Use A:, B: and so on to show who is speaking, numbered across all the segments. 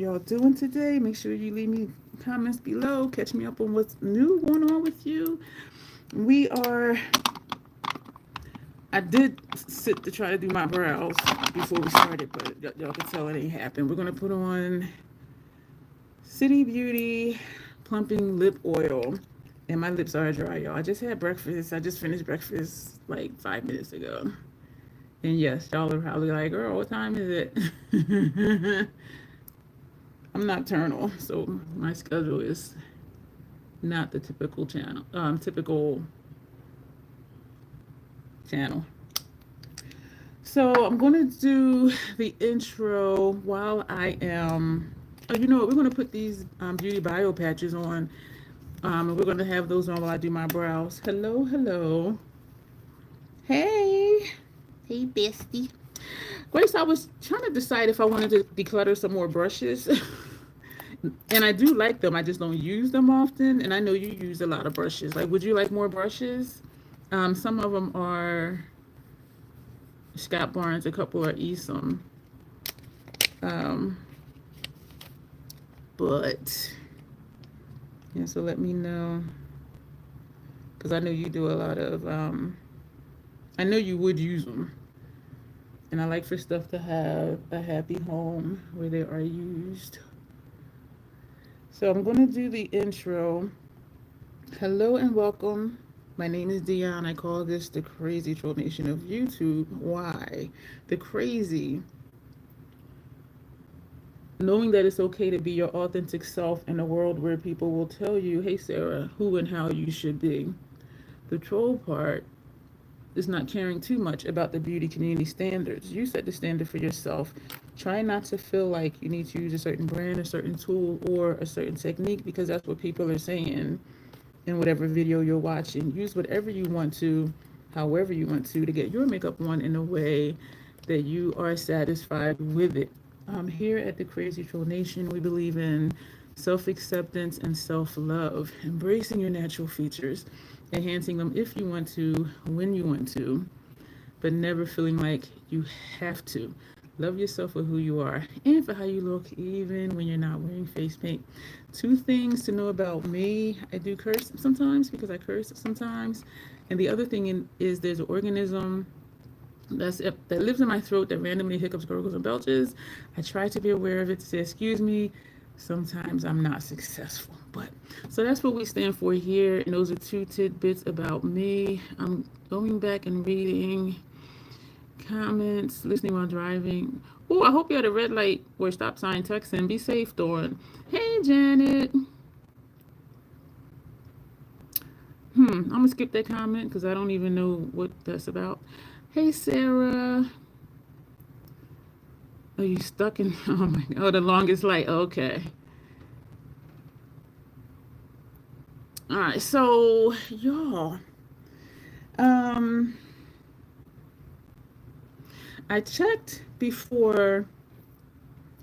A: y'all doing today? Make sure you leave me comments below. Catch me up on what's new going on with you. I did sit to try to do my brows before we started, but y'all can tell it ain't happened. We're going to put on City Beauty Plumping Lip Oil. And my lips are dry, y'all. I just had breakfast. I just finished breakfast like 5 minutes ago. And yes, y'all are probably like, girl, what time is it? I'm nocturnal, so my schedule is not the typical channel. So I'm going to do the intro while I am. Oh, you know what? We're going to put these beauty bio patches on. And we're going to have those on while I do my brows. Hello, hello. Hey. Hey, bestie. Grace, I was trying to decide if I wanted to declutter some more brushes. And I do like them. I just don't use them often. And I know you use a lot of brushes. Like, would you like more brushes? Some of them are Scott Barnes. A couple are Esom. But, yeah, so let me know. Because I know you do a lot of, I know you would use them. And I like for stuff to have a happy home where they are used. So I'm going to do the intro. Hello and welcome. My name is Dion. I call this the crazy troll nation of YouTube. Why? The crazy. Knowing that it's okay to be your authentic self in a world where people will tell you, hey Sarah, who and how you should be. The troll part is not caring too much about the beauty community standards. You set the standard for yourself. Try not to feel like you need to use a certain brand, a certain tool, or a certain technique because that's what people are saying in whatever video you're watching. Use whatever you want to, however you want to get your makeup on in a way that you are satisfied with it. Here at the Crazy Troll Nation, we believe in self-acceptance and self-love, embracing your natural features, enhancing them if you want to, when you want to, but never feeling like you have to. Love yourself for who you are and for how you look, even when you're not wearing face paint. 2 things to know about me. I do curse sometimes because I curse sometimes. And the other thing is there's an organism that lives in my throat that randomly hiccups, gurgles, and belches. I try to be aware of it, to say excuse me. Sometimes I'm not successful, but so that's what we stand for here. And those are 2 tidbits about me. I'm going back and reading comments, listening while driving. Oh, I hope you had a red light or stop sign texting. Be safe, Dawn. Hey, Janet. I'm gonna skip that comment because I don't even know what that's about. Hey, Sarah. Oh, you stuck in, oh my God, oh, the longest light, okay. All right, so y'all, I checked before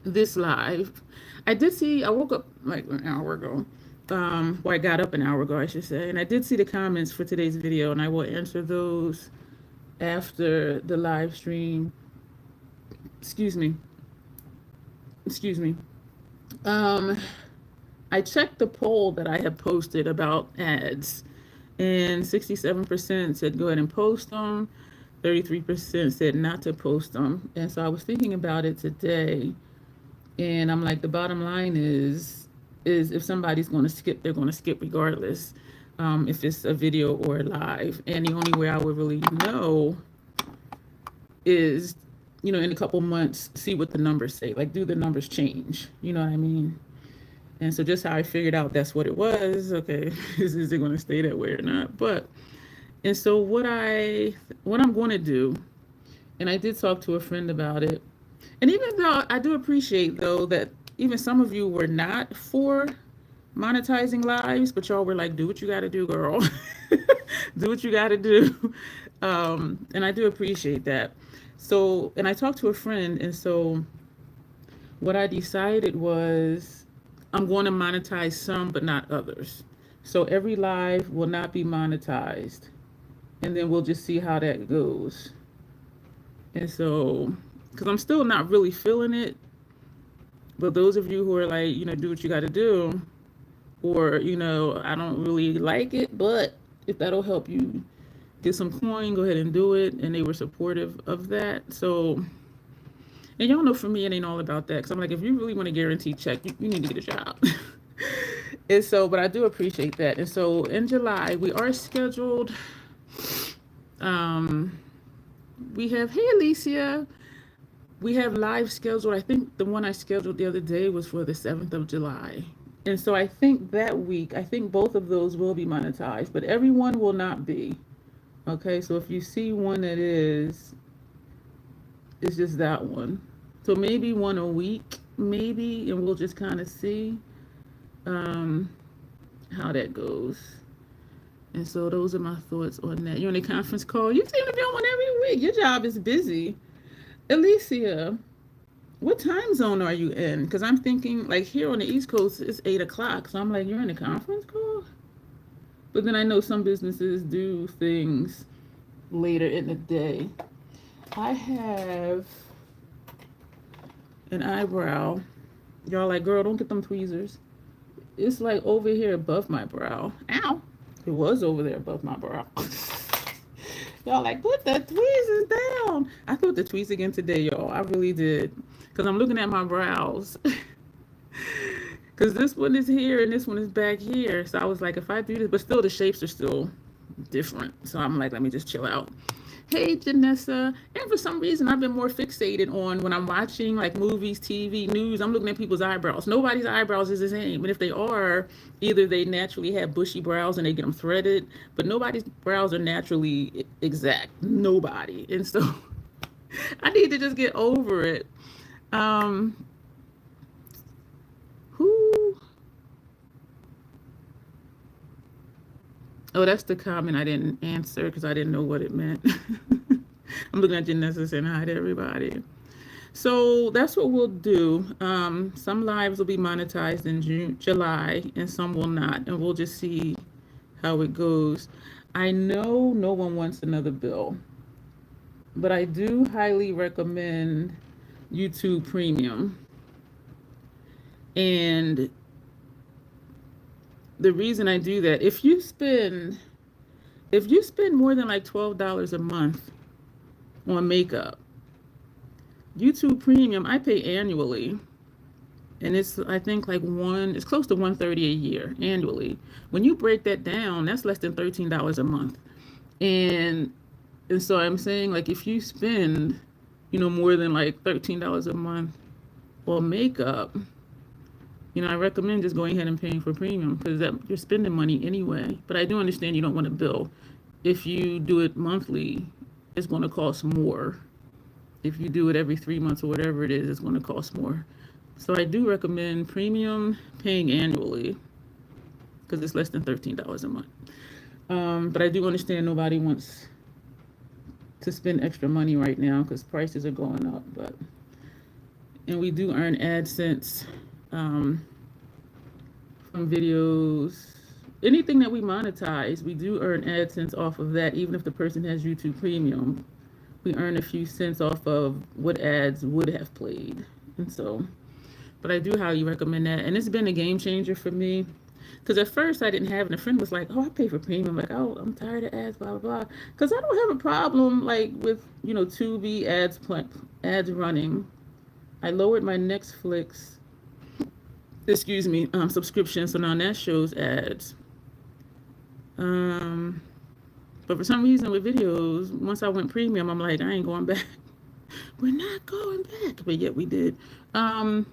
A: this live. I woke up like an hour ago. Well, I got up an hour ago, I should say, and I did see the comments for today's video, and I will answer those after the live stream. Excuse me. I checked the poll that I had posted about ads, and 67% said go ahead and post them. 33% said not to post them. And so I was thinking about it today, and I'm like, the bottom line is if somebody's going to skip, they're going to skip regardless, if it's a video or a live. And the only way I would really know is, in a couple months, see what the numbers say. Like, do the numbers change? You know what I mean? And so just how I figured out that's what it was. Okay, is it going to stay that way or not? And so what I'm going to do, and I did talk to a friend about it, and even though I do appreciate, though, that even some of you were not for monetizing lives, but y'all were like, do what you got to do, girl. Do what you got to do. And I do appreciate that. So, and I talked to a friend, and so what I decided was I'm going to monetize some, but not others. So every live will not be monetized, and then we'll just see how that goes. And so, because I'm still not really feeling it, But those of you who are like, do what you got to do, or, I don't really like it, but if that'll help you get some coin, go ahead and do it. And they were supportive of that. So, and y'all know for me, it ain't all about that. Because I'm like, if you really want a guaranteed check, you need to get a job. And so, but I do appreciate that. And so in July, we are scheduled. We have, hey, Alicia. We have live scheduled. I think the one I scheduled the other day was for the 7th of July. And so I think that week, I think both of those will be monetized, but everyone will not be. Okay, so if you see one that is, it's just that one. So maybe one a week, maybe, and we'll just kind of see how that goes. And so those are my thoughts on that. You're on a conference call. You seem to be on one every week. Your job is busy. Alicia, what time zone are you in? Because I'm thinking, like, here on the East Coast, it's 8 o'clock. So I'm like, you're in a conference call? But then I know some businesses do things later in the day. I have an eyebrow. Y'all like, girl, don't get them tweezers. It's like over here above my brow. Ow. It was over there above my brow. Y'all like, put the tweezers down. I thought the tweezers again today, y'all. I really did. Because I'm looking at my brows. Because this one is here and this one is back here. So I was like, if I do this, but still the shapes are still different. So I'm like, let me just chill out. Hey, Janessa. And for some reason, I've been more fixated on when I'm watching like movies, TV, news, I'm looking at people's eyebrows. Nobody's eyebrows is the same. And if they are, either they naturally have bushy brows and they get them threaded, but nobody's brows are naturally exact. Nobody. And so I need to just get over it. Who? Oh, that's the comment I didn't answer because I didn't know what it meant. I'm looking at Janessa saying hi to everybody. So that's what we'll do. Some lives will be monetized in July and some will not. And we'll just see how it goes. I know no one wants another bill, but I do highly recommend YouTube Premium. And the reason I do that, if you spend more than like $12 a month on makeup, YouTube Premium, I pay annually. And it's, I think like it's close to $130 a year annually. When you break that down, that's less than $13 a month. And so I'm saying, like, if you spend, more than like $13 a month on makeup, I recommend just going ahead and paying for premium because you're spending money anyway. But I do understand you don't want to bill. If you do it monthly, it's going to cost more. If you do it every 3 months or whatever it is, it's going to cost more. So I do recommend premium paying annually because it's less than $13 a month. But I do understand nobody wants to spend extra money right now because prices are going up. And we do earn AdSense from videos. Anything that we monetize, we do earn AdSense off of that, even if the person has YouTube Premium. We earn a few cents off of what ads would have played. And so, but I do highly recommend that. And it's been a game changer for me. Because at first I didn't have it. And a friend was like, oh, I pay for premium. I'm like, oh, I'm tired of ads, blah, blah, blah. Because I don't have a problem like with, Tubi ads running. I lowered my Netflix subscription, so now that shows ads. But for some reason with videos, once I went premium, I'm like, I ain't going back. We're not going back, but yet we did. And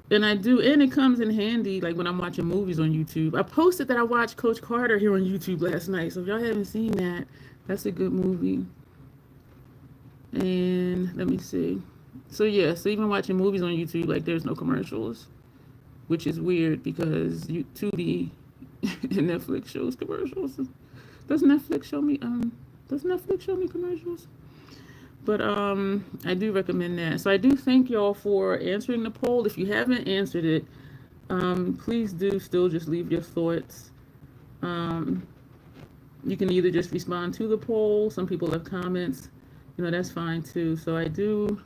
A: it comes in handy, like when I'm watching movies on YouTube. I posted that I watched Coach Carter here on YouTube last night, so if y'all haven't seen that, that's a good movie. And let me see. So yeah, so even watching movies on YouTube, like there's no commercials, which is weird because Tubi and Netflix shows commercials. Does Netflix show me commercials? But I do recommend that. So I do thank y'all for answering the poll. If you haven't answered it, please do still just leave your thoughts. You can either just respond to the poll. Some people have comments, that's fine too. So I do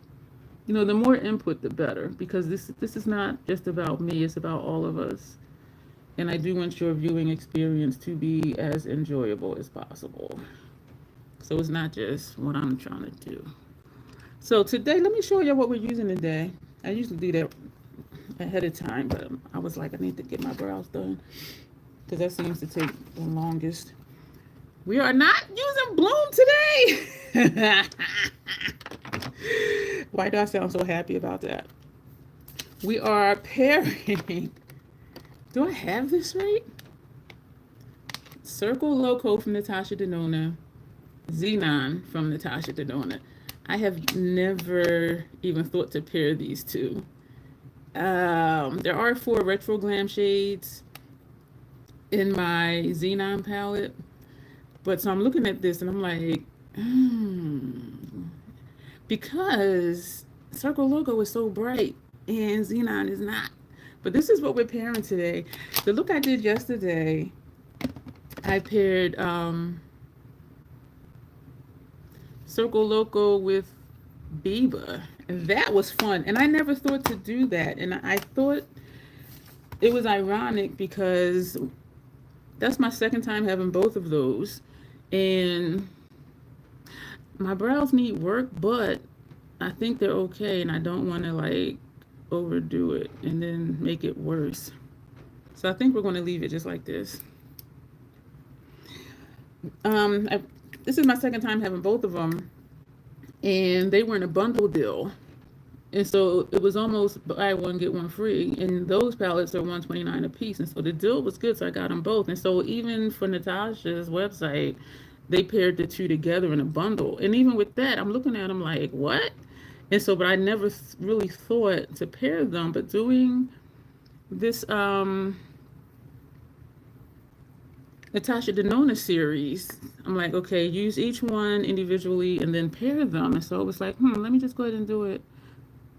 A: You know, the more input, the better, because this is not just about me, it's about all of us. And I do want your viewing experience to be as enjoyable as possible. So it's not just what I'm trying to do. So today, let me show you what we're using today. I usually do that ahead of time, but I was like, I need to get my brows done because that seems to take the longest. We are not using Bloom today. Why do I sound so happy about that? We are pairing. Do I have this right? Circo Loco from Natasha Denona. Xenon from Natasha Denona. I have never even thought to pair these two. There are 4 retro glam shades in my Xenon palette. But so I'm looking at this and I'm like, because Circo Loco is so bright and Xenon is not. But this is what we're pairing today. The look I did yesterday, I paired Circo Loco with Biba. And that was fun. And I never thought to do that. And I thought it was ironic because that's my second time having both of those. And my brows need work, but I think they're okay. And I don't want to like overdo it and then make it worse. So I think we're going to leave it just like this. This is my second time having both of them, and they were in a bundle deal, and so it was almost buy one get one free. And those palettes are $129 a piece, and so the deal was good. So I got them both, and so even for Natasha's website, they paired the two together in a bundle. And even with that, I'm looking at them like, what? And so, but I never really thought to pair them. But doing this Natasha Denona series, I'm like, okay, use each one individually and then pair them. And so it was like, let me just go ahead and do it.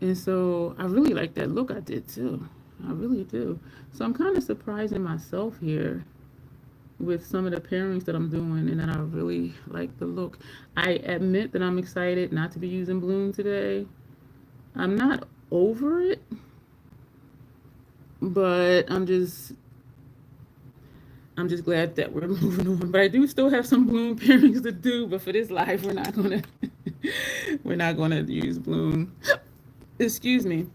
A: And so I really like that look I did too. I really do. So I'm kind of surprising myself here with some of the pairings that I'm doing, and that I really like the look. I admit that I'm excited not to be using Bloom today. I'm not over it, but I'm just glad that we're moving on. But I do still have some Bloom pairings to do, but for this live, we're not gonna use Bloom. Excuse me.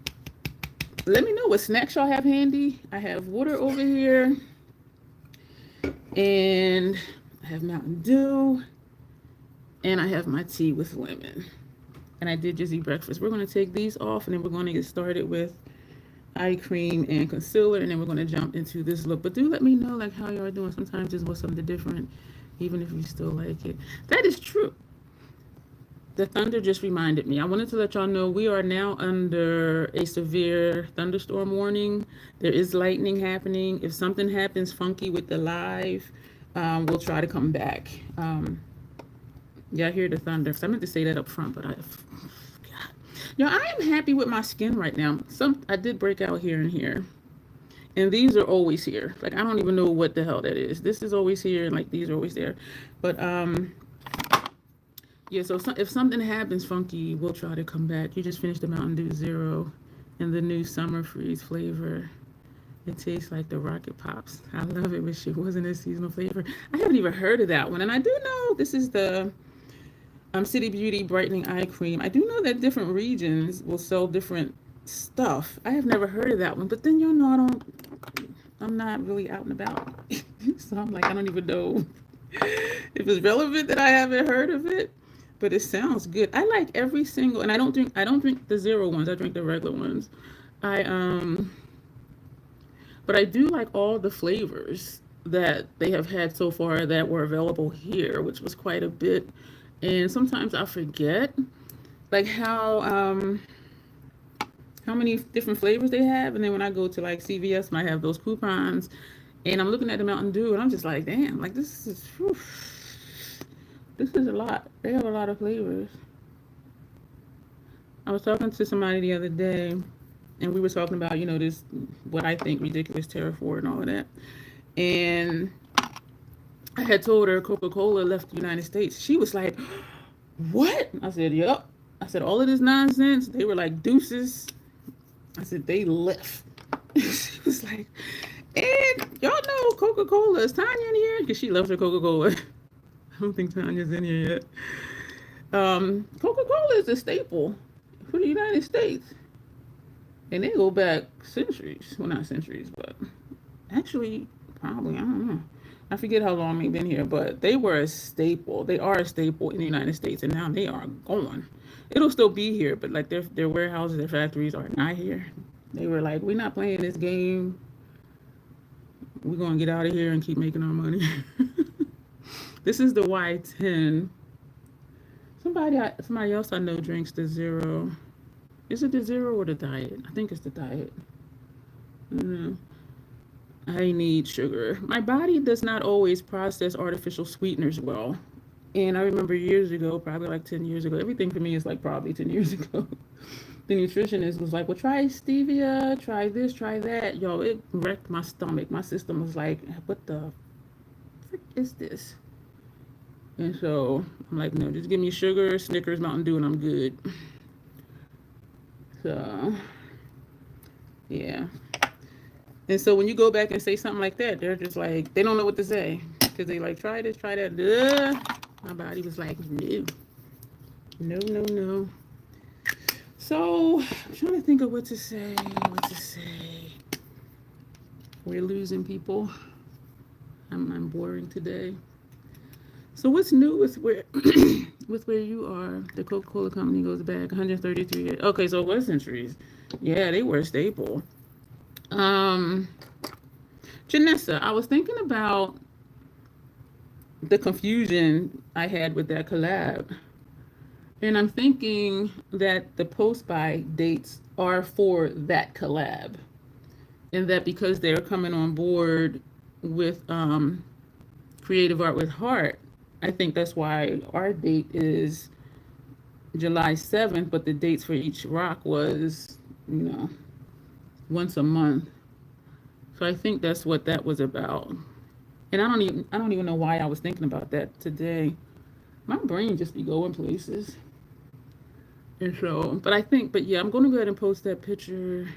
A: Let me know what snacks y'all have handy. I have water over here, and I have Mountain Dew, and I have my tea with lemon. And I did just eat breakfast. We're going to take these off, and then we're going to get started with eye cream and concealer, and then we're going to jump into this look. But do let me know like how y'all are doing. Sometimes just want something different, even if you still like it. That is true. The thunder just reminded me. I wanted to let y'all know we are now under a severe thunderstorm warning. There is lightning happening. If something happens funky with the live, we'll try to come back. Yeah, I hear the thunder. So I meant to say that up front, but I am happy with my skin right now. I did break out here and here, and these are always here. Like I don't even know what the hell that is. This is always here, and like these are always there. But yeah. So if something happens funky, we'll try to come back. You just finished the Mountain Dew Zero, and the new Summer Freeze flavor. It tastes like the Rocket Pops. I love it. Wish it wasn't a seasonal flavor. I haven't even heard of that one, and I do know this is the City Beauty Brightening Eye Cream. I do know that different regions will sell different stuff. I have never heard of that one, but then y'all know I'm not really out and about. So I'm like, I don't even know if it's relevant that I haven't heard of it, but it sounds good. I like every single, and I don't drink the zero ones. I drink the regular ones. But I do like all the flavors that they have had so far that were available here, which was quite a bit. And sometimes I forget like how many different flavors they have. And then when I go to like CVS and I have those coupons and I'm looking at the Mountain Dew and I'm just like, damn, like this is a lot. They have a lot of flavors. I was talking to somebody the other day and we were talking about, this, what I think ridiculous tariff war and all of that. And I had told her Coca-Cola left the United States. She was like, what? I said, yup. I said, all of this nonsense. They were like, deuces. I said, they left. She was like, and y'all know Coca-Cola. Is Tanya in here? Because she loves her Coca-Cola. I don't think Tanya's in here yet. Coca-Cola is a staple for the United States. And they go back centuries. Well, not centuries, but actually, probably, I don't know. I forget how long they've been here, but they were a staple. They are a staple in the United States, and now they are gone. It'll still be here, but like their warehouses, their factories are not here. They were like, we're not playing this game. We're going to get out of here and keep making our money. This is the Y10. Somebody else I know drinks the zero. Is it the zero or the diet? I think it's the diet. I don't know. I need sugar. My body does not always process artificial sweeteners well. And I remember years ago, probably like 10 years ago, everything for me is like probably 10 years ago. The nutritionist was like, well, try stevia, try this, try that. Yo, it wrecked my stomach. My system was like, what the frick is this? And so I'm like, no, just give me sugar, Snickers, Mountain Dew, and I'm good. So, yeah. And so when you go back and say something like that, they're just like, they don't know what to say. Because they like, try this, try that. My body was like, no. No, no, no. So, I'm trying to think of what to say. We're losing people. I'm boring today. So what's new with where with where you are? The Coca-Cola company goes back 133 years. Okay, so it was centuries. Yeah, they were a staple. Janessa, I was thinking about the confusion I had with that collab. And I'm thinking that the post-buy dates are for that collab. And that because they're coming on board with Creative Art with Heart, I think that's why our date is July 7th, but the dates for each rock was, once a month. So I think that's what that was about. And I don't even know why I was thinking about that today. My brain just be going places. And so, but yeah, I'm going to go ahead and post that picture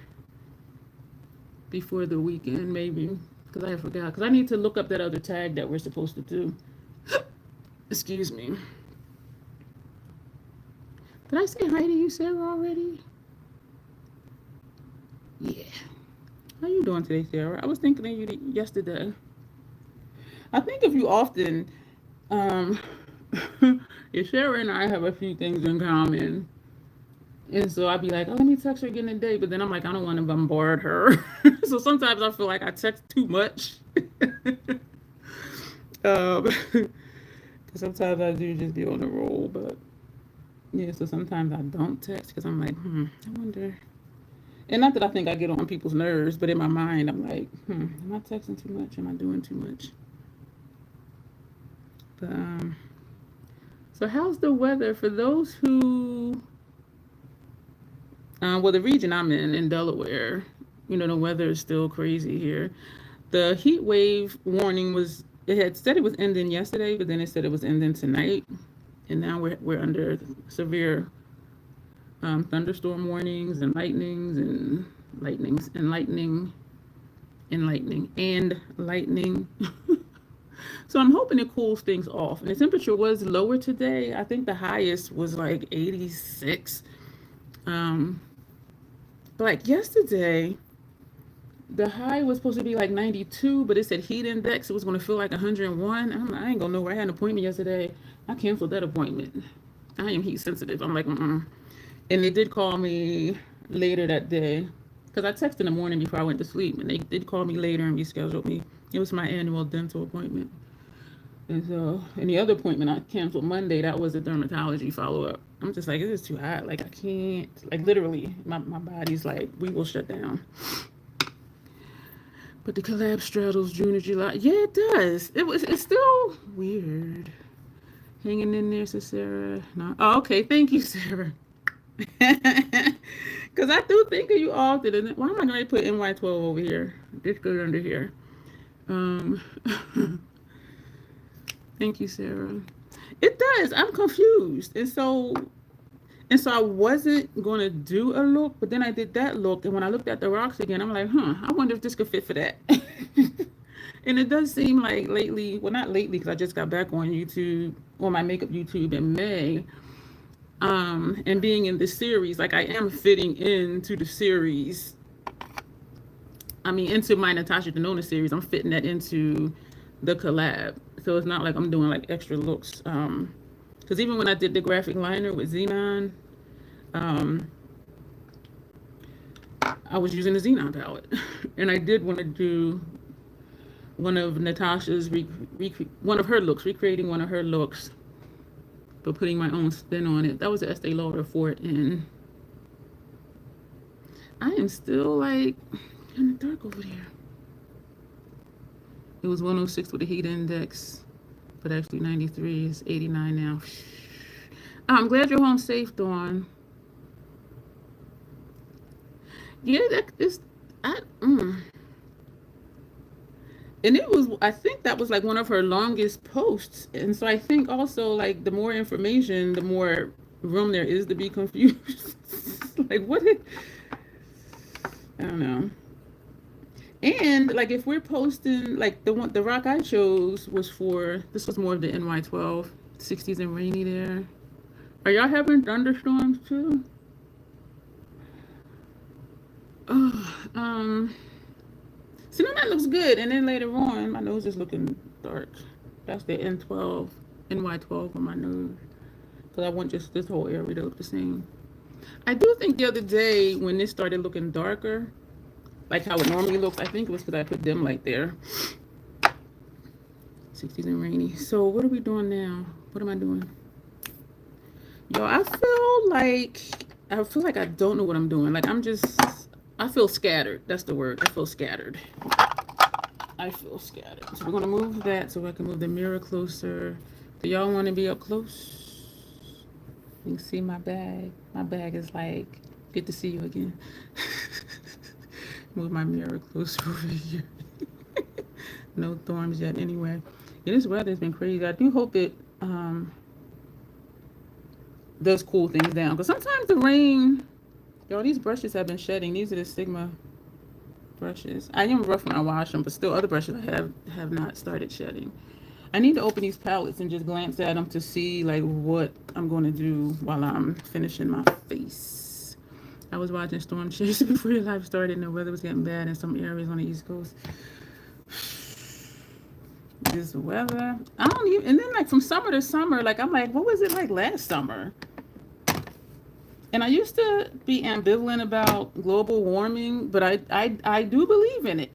A: before the weekend, maybe, because I forgot. Because I need to look up that other tag that we're supposed to do. Excuse me. Did I say hi to you, Sarah, already? Yeah. How you doing today, Sarah? I was thinking of you yesterday. I think of you often. Yeah, Sarah and I have a few things in common. And so I'd be like, oh, let me text her again today. But then I'm like, I don't want to bombard her. So sometimes I feel like I text too much. Sometimes I do just be on the roll. But yeah, so sometimes I don't text because I'm like, I wonder. And not that I think I get on people's nerves, but in my mind, I'm like, am I texting too much? Am I doing too much? But, so how's the weather for those who, well, the region I'm in Delaware, the weather is still crazy here. The heat wave warning it had said it was ending yesterday, but then it said it was ending tonight. And now we're under severe thunderstorm warnings and lightning. So I'm hoping it cools things off. And the temperature was lower today. I think the highest was like 86. But like yesterday, the high was supposed to be like 92, but it said heat index. It was going to feel like 101. I ain't going to know where I had an appointment yesterday. I canceled that appointment. I am heat sensitive. I'm like, And they did call me later that day. Because I texted in the morning before I went to sleep. And they did call me later and rescheduled me. It was my annual dental appointment. And so, and the other appointment I canceled Monday, that was a dermatology follow-up. I'm just like, it is too hot. Like, I can't. Like, literally, my body's like, we will shut down. But the collab straddles June or July. Yeah, it does. It's still weird. Hanging in there, says Sarah. No. Oh, okay. Thank you, Sarah. Because I do think of you often. Why am I going to put NY12 over here? Just go under here. Thank you, Sarah. It does. I'm confused. And so And so I wasn't going to do a look, but then I did that look. And when I looked at the rocks again, I'm like, I wonder if this could fit for that. And it does seem like lately, well, not lately, because I just got back on YouTube, on my makeup YouTube in May. And being in this series, like I am fitting into the series. I mean, into my Natasha Denona series, I'm fitting that into the collab. So it's not like I'm doing like extra looks. Because even when I did the graphic liner with Xenon, I was using the Xenon palette. And I did want to do one of Natasha's, one of her looks, recreating one of her looks, but putting my own spin on it. That was the Estee Lauder for it. And I am still like in the dark over there. It was 106 with a heat index, but actually 93 is 89 now. I'm glad you're home safe, Dawn. Yeah, that is, and it was, I think that was like one of her longest posts. And so I think also like the more information, the more room there is to be confused. Like what? I don't know. And like if we're posting, like the rock I chose was for, this was more of the NY12, 60s and rainy there. Are y'all having thunderstorms too? Oh, see, now that looks good. And then later on, my nose is looking dark. That's the N12, NY12 on my nose. Because I want just this whole area to look the same. I do think the other day when this started looking darker, like how it normally looks, I think it was because I put dim light there. 60s and rainy. So what are we doing now? What am I doing? Yo, I feel like I don't know what I'm doing. Like I feel scattered. That's the word. I feel scattered. I feel scattered. So we're gonna move that so I can move the mirror closer. Do y'all want to be up close? You can see my bag. My bag is like, good to see you again. Move my mirror closer over here. No storms yet anyway. Yeah, this weather's been crazy. I do hope it does cool things down. Because sometimes the rain, yo, these brushes have been shedding. These are the Sigma brushes. I am rough when I wash them, but still other brushes I have not started shedding. I need to open these palettes and just glance at them to see like what I'm going to do while I'm finishing my face. I was watching storm chasers before your live started and the weather was getting bad in some areas on the East Coast. This weather, I don't even, and then like from summer to summer, like I'm like, what was it like last summer? And I used to be ambivalent about global warming, but I do believe in it.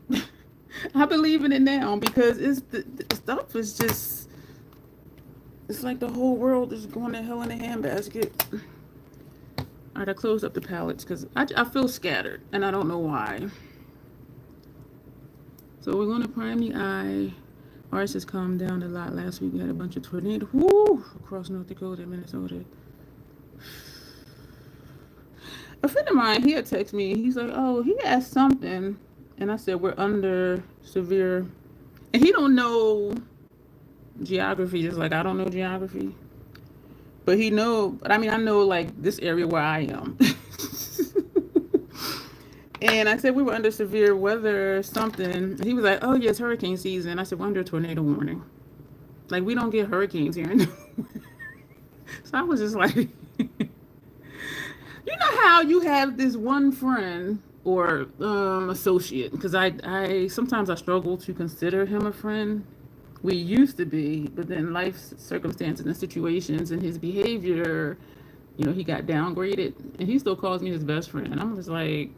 A: I believe in it now because the stuff is just, it's like the whole world is going to hell in a handbasket. All right, I closed up the palettes because I feel scattered and I don't know why. So we're going to prime the eye. Ours has calmed down a lot. Last week we had a bunch of tornadoes across North Dakota, Minnesota. A friend of mine, he had texted me. He's like, oh, he asked something. And I said, we're under severe. And he don't know geography, just like I don't know geography. But he know, but I mean, I know like this area where I am. And I said, we were under severe weather, something. He was like, oh, yeah, it's hurricane season. I said, we're under a tornado warning. Like, we don't get hurricanes here. So I was just like, you know how you have this one friend or associate, because I sometimes I struggle to consider him a friend. We used to be, but then life circumstances and situations and his behavior, you know, he got downgraded, and he still calls me his best friend. And I'm just like,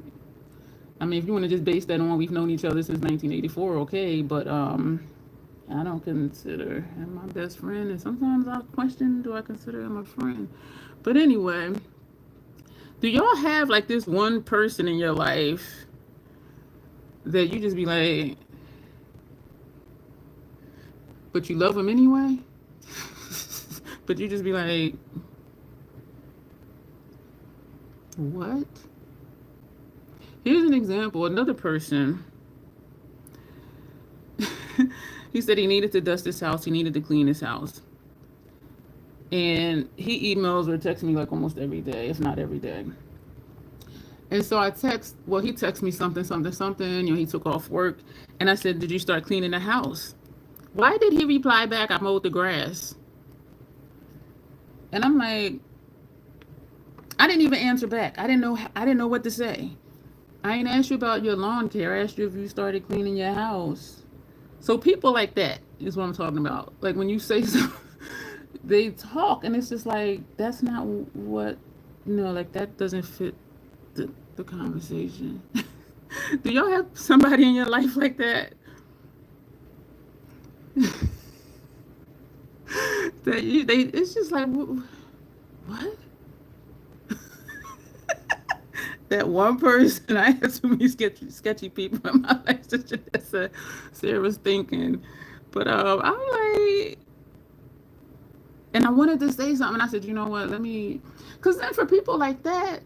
A: I mean, if you want to just base that on we've known each other since 1984, okay, but I don't consider him my best friend, and sometimes I question, do I consider him a friend? But anyway, do y'all have like this one person in your life that you just be like, but you love him anyway? But you just be like, what? Here's an example. Another person, he said he needed to dust his house. He needed to clean his house. And he emails or texts me like almost every day, if not every day. And so he texted me something, something, something. He took off work. And I said, did you start cleaning the house? Why did he reply back, I mowed the grass? And I'm like, I didn't even answer back. I didn't know what to say. I ain't asked you about your lawn care. I asked you if you started cleaning your house. So people like that is what I'm talking about. Like when you say something, they talk and it's just like, that's not what, like that doesn't fit the conversation. Do y'all have somebody in your life like that? It's just like, what? That one person, I had so many sketchy people in my life. That's Sarah's thinking. But I'm like, and I wanted to say something. I said, you know what, because then for people like that,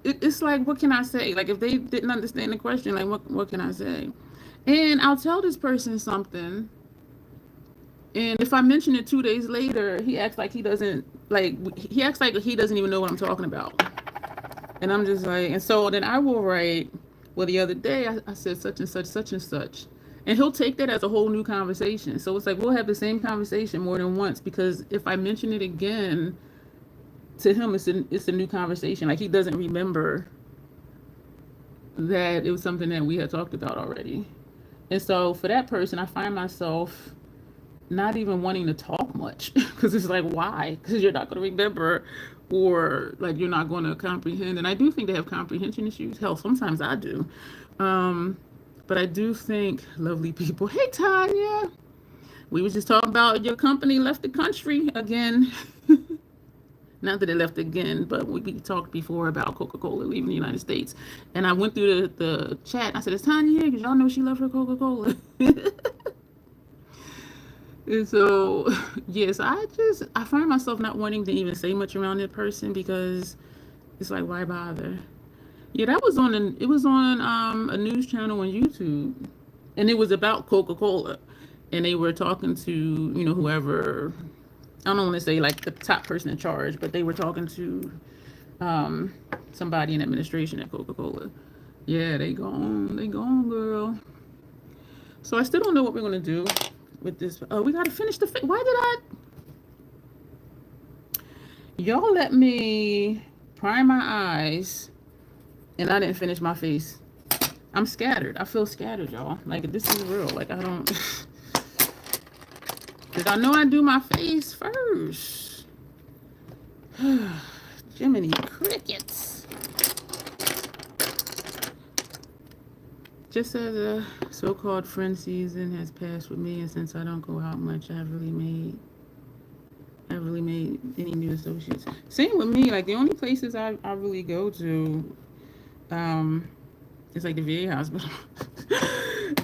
A: it's like, what can I say? Like if they didn't understand the question, like what can I say? And I'll tell this person something, and if I mention it 2 days later, he acts like he doesn't even know what I'm talking about. And I'm just like, and so then I will write, well, the other day I said such and such, such and such. And he'll take that as a whole new conversation. So it's like, we'll have the same conversation more than once, because if I mention it again, to him, it's a new conversation. Like he doesn't remember that it was something that we had talked about already. And so for that person, I find myself not even wanting to talk much, because it's like, why? Because you're not going to remember, or like you're not going to comprehend. And I do think they have comprehension issues. Hell, sometimes I do. But I do think, lovely people, hey Tanya, we was just talking about your company left the country again. Not that it left again, but we talked before about Coca-Cola leaving the United States. And I went through the chat and I said, is Tanya here? Because y'all know she left her Coca-Cola. And so, yes, I find myself not wanting to even say much around that person, because it's like, why bother? Yeah, that was on a news channel on YouTube, and it was about Coca-Cola, and they were talking to whoever, I don't want to say like the top person in charge, but they were talking to somebody in administration at Coca-Cola. Yeah, they gone, girl. So I still don't know what we're gonna do with this. We gotta finish the why did y'all let me prime my eyes and I didn't finish my face? I'm scattered. I feel scattered, y'all. Like, this is real. Like, I don't, because I know I do my face first. Jiminy crickets. Just as a so-called friend season has passed with me, and since I don't go out much, I haven't really made any new associates. Same with me. Like, the only places I really go to, it's like the VA hospital.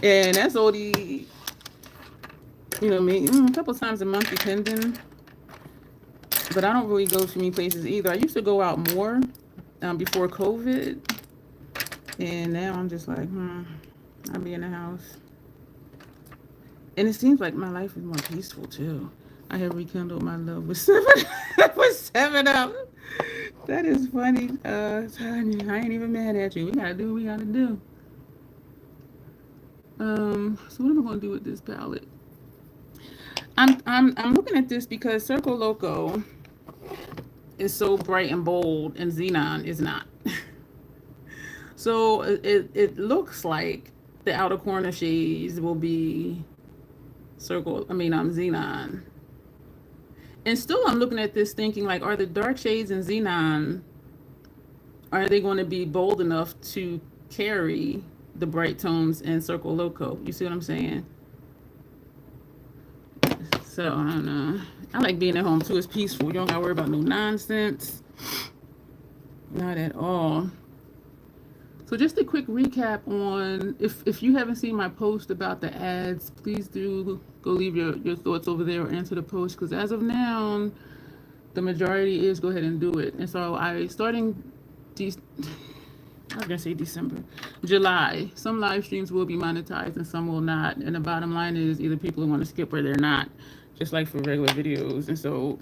A: And that's only, a couple times a month, depending. But I don't really go to many places either. I used to go out more before COVID. And now I'm just like, I'll be in the house. And it seems like my life is more peaceful too. I have rekindled my love with 7-Up. That is funny. Tanya, I ain't even mad at you. We gotta do what we gotta do. So what am I gonna do with this palette? I'm looking at this because Circo Loco is so bright and bold, and Xenon is not. So it looks like the outer corner shades will be Xenon. And still I'm looking at this thinking, like, are the dark shades in Xenon, are they going to be bold enough to carry the bright tones in Circo Loco? You see what I'm saying? So, I don't know. I like being at home too. It's peaceful. You don't got to worry about no nonsense. Not at all. So just a quick recap on, if you haven't seen my post about the ads, please do go leave your thoughts over there or answer the post, because as of now, the majority is go ahead and do it. And so starting July, some live streams will be monetized and some will not. And the bottom line is either people want to skip or they're not, just like for regular videos. And so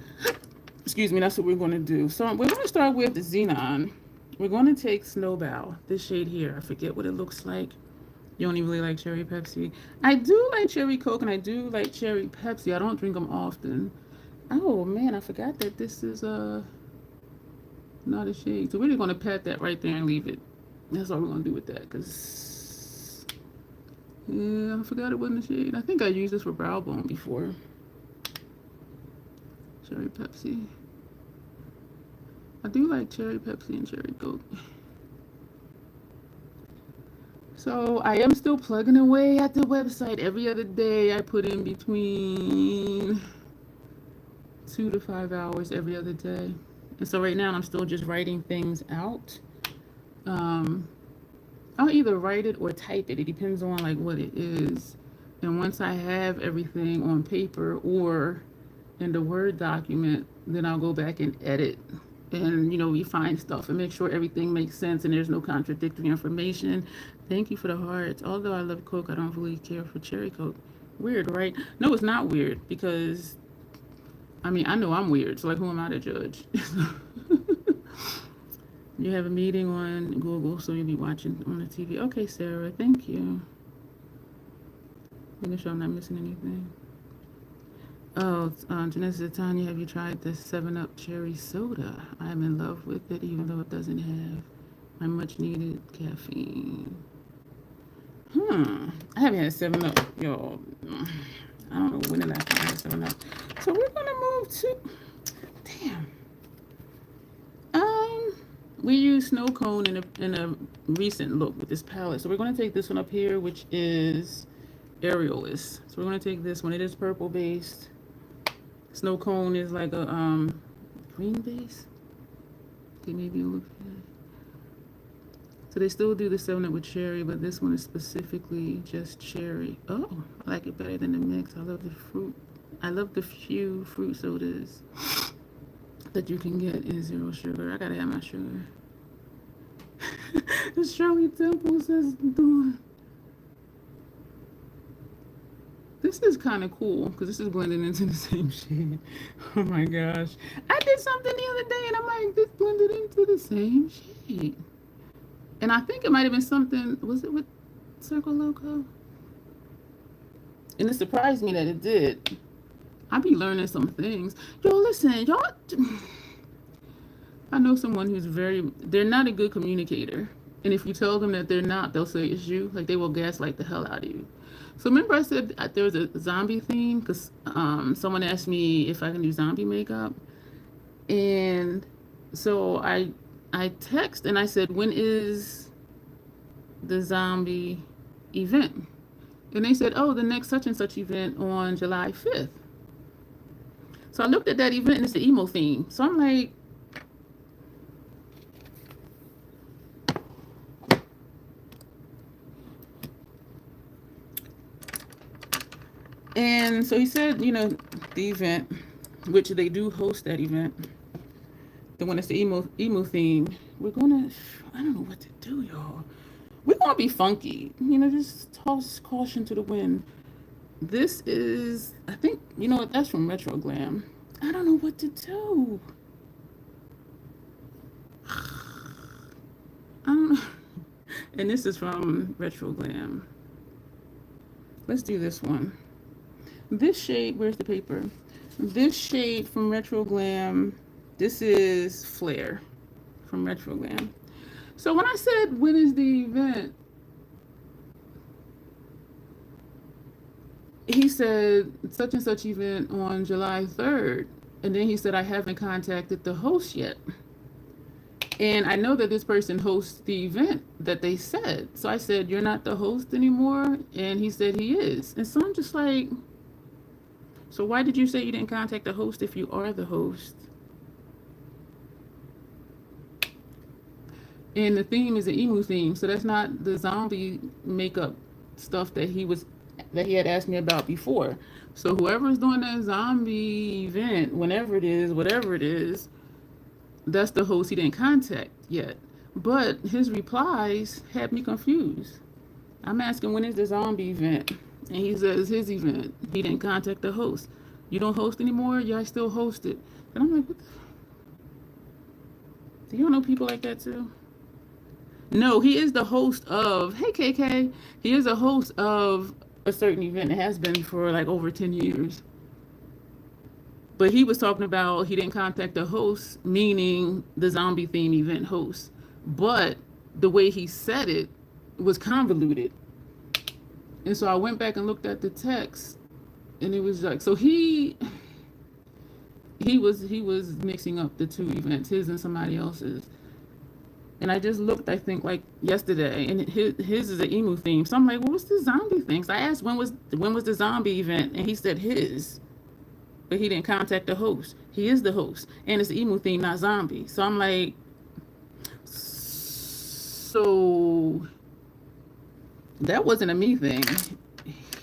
A: Excuse me, that's what we're going to do. So we're going to start with the Xenon. We're going to take Snowbow, this shade here. I forget what it looks like. You only really like cherry Pepsi. I do like cherry Coke and I do like cherry Pepsi. I don't drink them often. Oh man, I forgot that this is not a shade. So we're just going to pat that right there and leave it. That's all we're going to do with that, because yeah, I forgot it wasn't a shade. I think I used this for brow bone before. Cherry Pepsi. I do like cherry Pepsi and cherry Coke. So I am still plugging away at the website. Every other day I put in between 2 to 5 hours every other day. And so right now I'm still just writing things out. I'll either write it or type it. It depends on like what it is. And once I have everything on paper or in the Word document, then I'll go back and edit and, you know, refine stuff and make sure everything makes sense and there's no contradictory information. Thank you for the hearts. Although I love Coke, I don't really care for cherry Coke. Weird, right? No, it's not weird, because I mean, I know I'm weird, so like, who am I to judge? You have a meeting on Google, so you'll be watching on the TV. Okay, Sarah, thank you. Making sure I'm not missing anything. Oh, Janessa Tanya, have you tried the 7-Up cherry soda? I'm in love with it, even though it doesn't have my much needed caffeine. I haven't had 7-Up, y'all. I don't know when the last time I had 7-Up. So we're gonna move to, damn. We use snow cone in a recent look with this palette. So we're gonna take this one up here, which is Aerialist. So we're gonna take this one. It is purple based. Snow cone is like a green base. Okay, maybe it'll look good. So they still do the 7-Up with cherry, but this one is specifically just cherry. Oh, I like it better than the mix. I love the fruit. I love the few fruit sodas that you can get in 0 sugar. I gotta have my sugar. Shirley Temple says, Dawn. This is kind of cool because this is blending into the same shade. Oh my gosh. I did something the other day and I'm like, this blended into the same shade. And I think it might have been something, was it with Circo Loco? And it surprised me that it did. I be learning some things. Yo, listen, y'all. I know someone who's they're not a good communicator. And if you tell them that they're not, they'll say it's you. Like, they will gaslight the hell out of you. So remember I said there was a zombie theme? Because someone asked me if I can do zombie makeup. And so I text and I said, when is the zombie event? And they said, oh, the next such and such event on July 5th. So I looked at that event and it's the emo theme. So I'm like, and so he said, you know, the event, which they do host that event, the one that's the emo theme, we're gonna, I don't know what to do, y'all. We're gonna be funky, you know, just toss caution to the wind. This is, I think, you know what, that's from Retro Glam. I don't know what to do. I don't know. And this is from Retro Glam. Let's do this one. This shade, where's the paper? This shade from Retro Glam, this is Flare from Retro Glam. So when I said, when is the event? He said, such and such event on July 3rd. And then he said, I haven't contacted the host yet. And I know that this person hosts the event that they said. So I said, you're not the host anymore? And he said he is. And so I'm just like, so why did you say you didn't contact the host if you are the host? And the theme is an emu theme. So that's not the zombie makeup stuff that he had asked me about before. So whoever's doing that zombie event, whenever it is, whatever it is, that's the host he didn't contact yet. But his replies had me confused. I'm asking, when is the zombie event? And he says his event. He didn't contact the host. You don't host anymore? Yeah, I still host it. And I'm like, what the? Do you know people like that too? No, he is the host of, hey KK, he is a host of a certain event. It has been for like over 10 years. But he was talking about he didn't contact the host, meaning the zombie theme event host. But the way he said it was convoluted. And so I went back and looked at the text, and it was like, so he was mixing up the two events, his and somebody else's. And I just looked, I think, like yesterday, and his is an emu theme. So I'm like, well, what's the zombie thing? So I asked when was the zombie event, and he said his, but he didn't contact the host. He is the host, and it's the emu theme, not zombie. So I'm like, so that wasn't a me thing.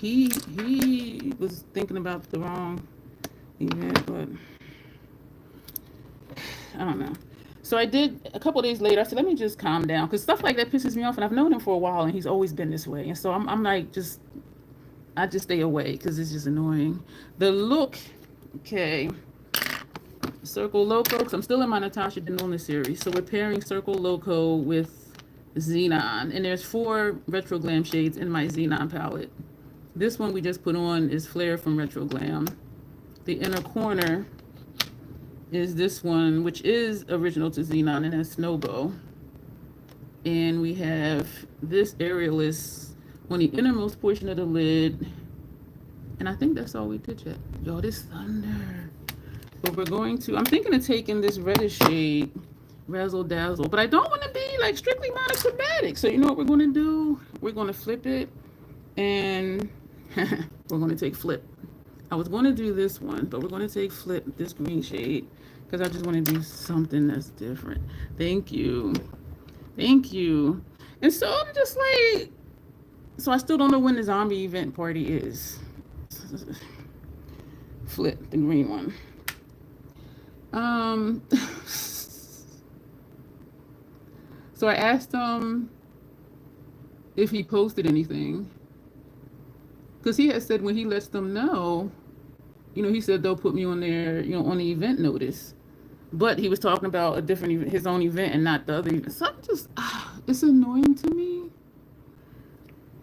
A: He was thinking about the wrong event, but I don't know. So I did, a couple of days later, I said, let me just calm down, because stuff like that pisses me off, and I've known him for a while, and he's always been this way. And so I'm like, I just stay away, because it's just annoying. The look, okay, Circo Loco, because I'm still in my Natasha Denona series. So we're pairing Circo Loco with Xenon, and there's 4 Retro Glam shades in my Xenon palette. This one we just put on is Flare from Retro Glam. The inner corner is this one, which is original to Xenon, and has Snowbow. And we have this aerialist on the innermost portion of the lid. And I think that's all we did yet. Yo, this thunder. But we're going to, I'm thinking of taking this reddish shade, Razzle Dazzle, but I don't want to be like strictly monochromatic. So you know what we're going to do? We're going to flip it, and we're going to take flip. I was going to do this one, but we're going to take flip, this green shade, because I just want to do something that's different. Thank you. Thank you. And so I'm just like, so I still don't know when the zombie event party is. Flip the green one. So I asked him if he posted anything, because he had said when he lets them know, you know, he said they'll put me on their, you know, on the event notice. But he was talking about a different, his own event and not the other event. So I'm just, it's annoying to me.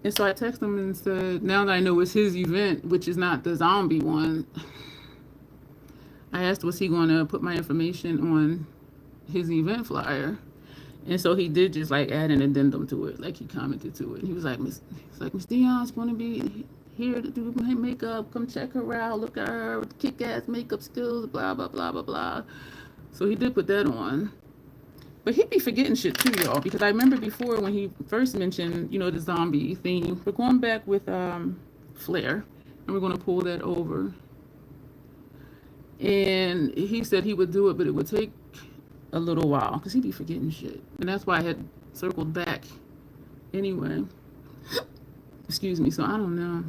A: And so I texted him and said, now that I know it's his event, which is not the zombie one, I asked, was he going to put my information on his event flyer? And so he did just like add an addendum to it, like he commented to it. And he was like, Miss Dion's going to be here to do my makeup. Come check her out. Look at her kick-ass makeup skills, blah, blah, blah, blah, blah. So he did put that on. But he'd be forgetting shit too, y'all, because I remember before when he first mentioned, you know, the zombie theme. We're going back with Flare, and we're going to pull that over. And he said he would do it, but it would take a little while, because he'd be forgetting shit. And that's why I had circled back anyway. Excuse me, so I don't know.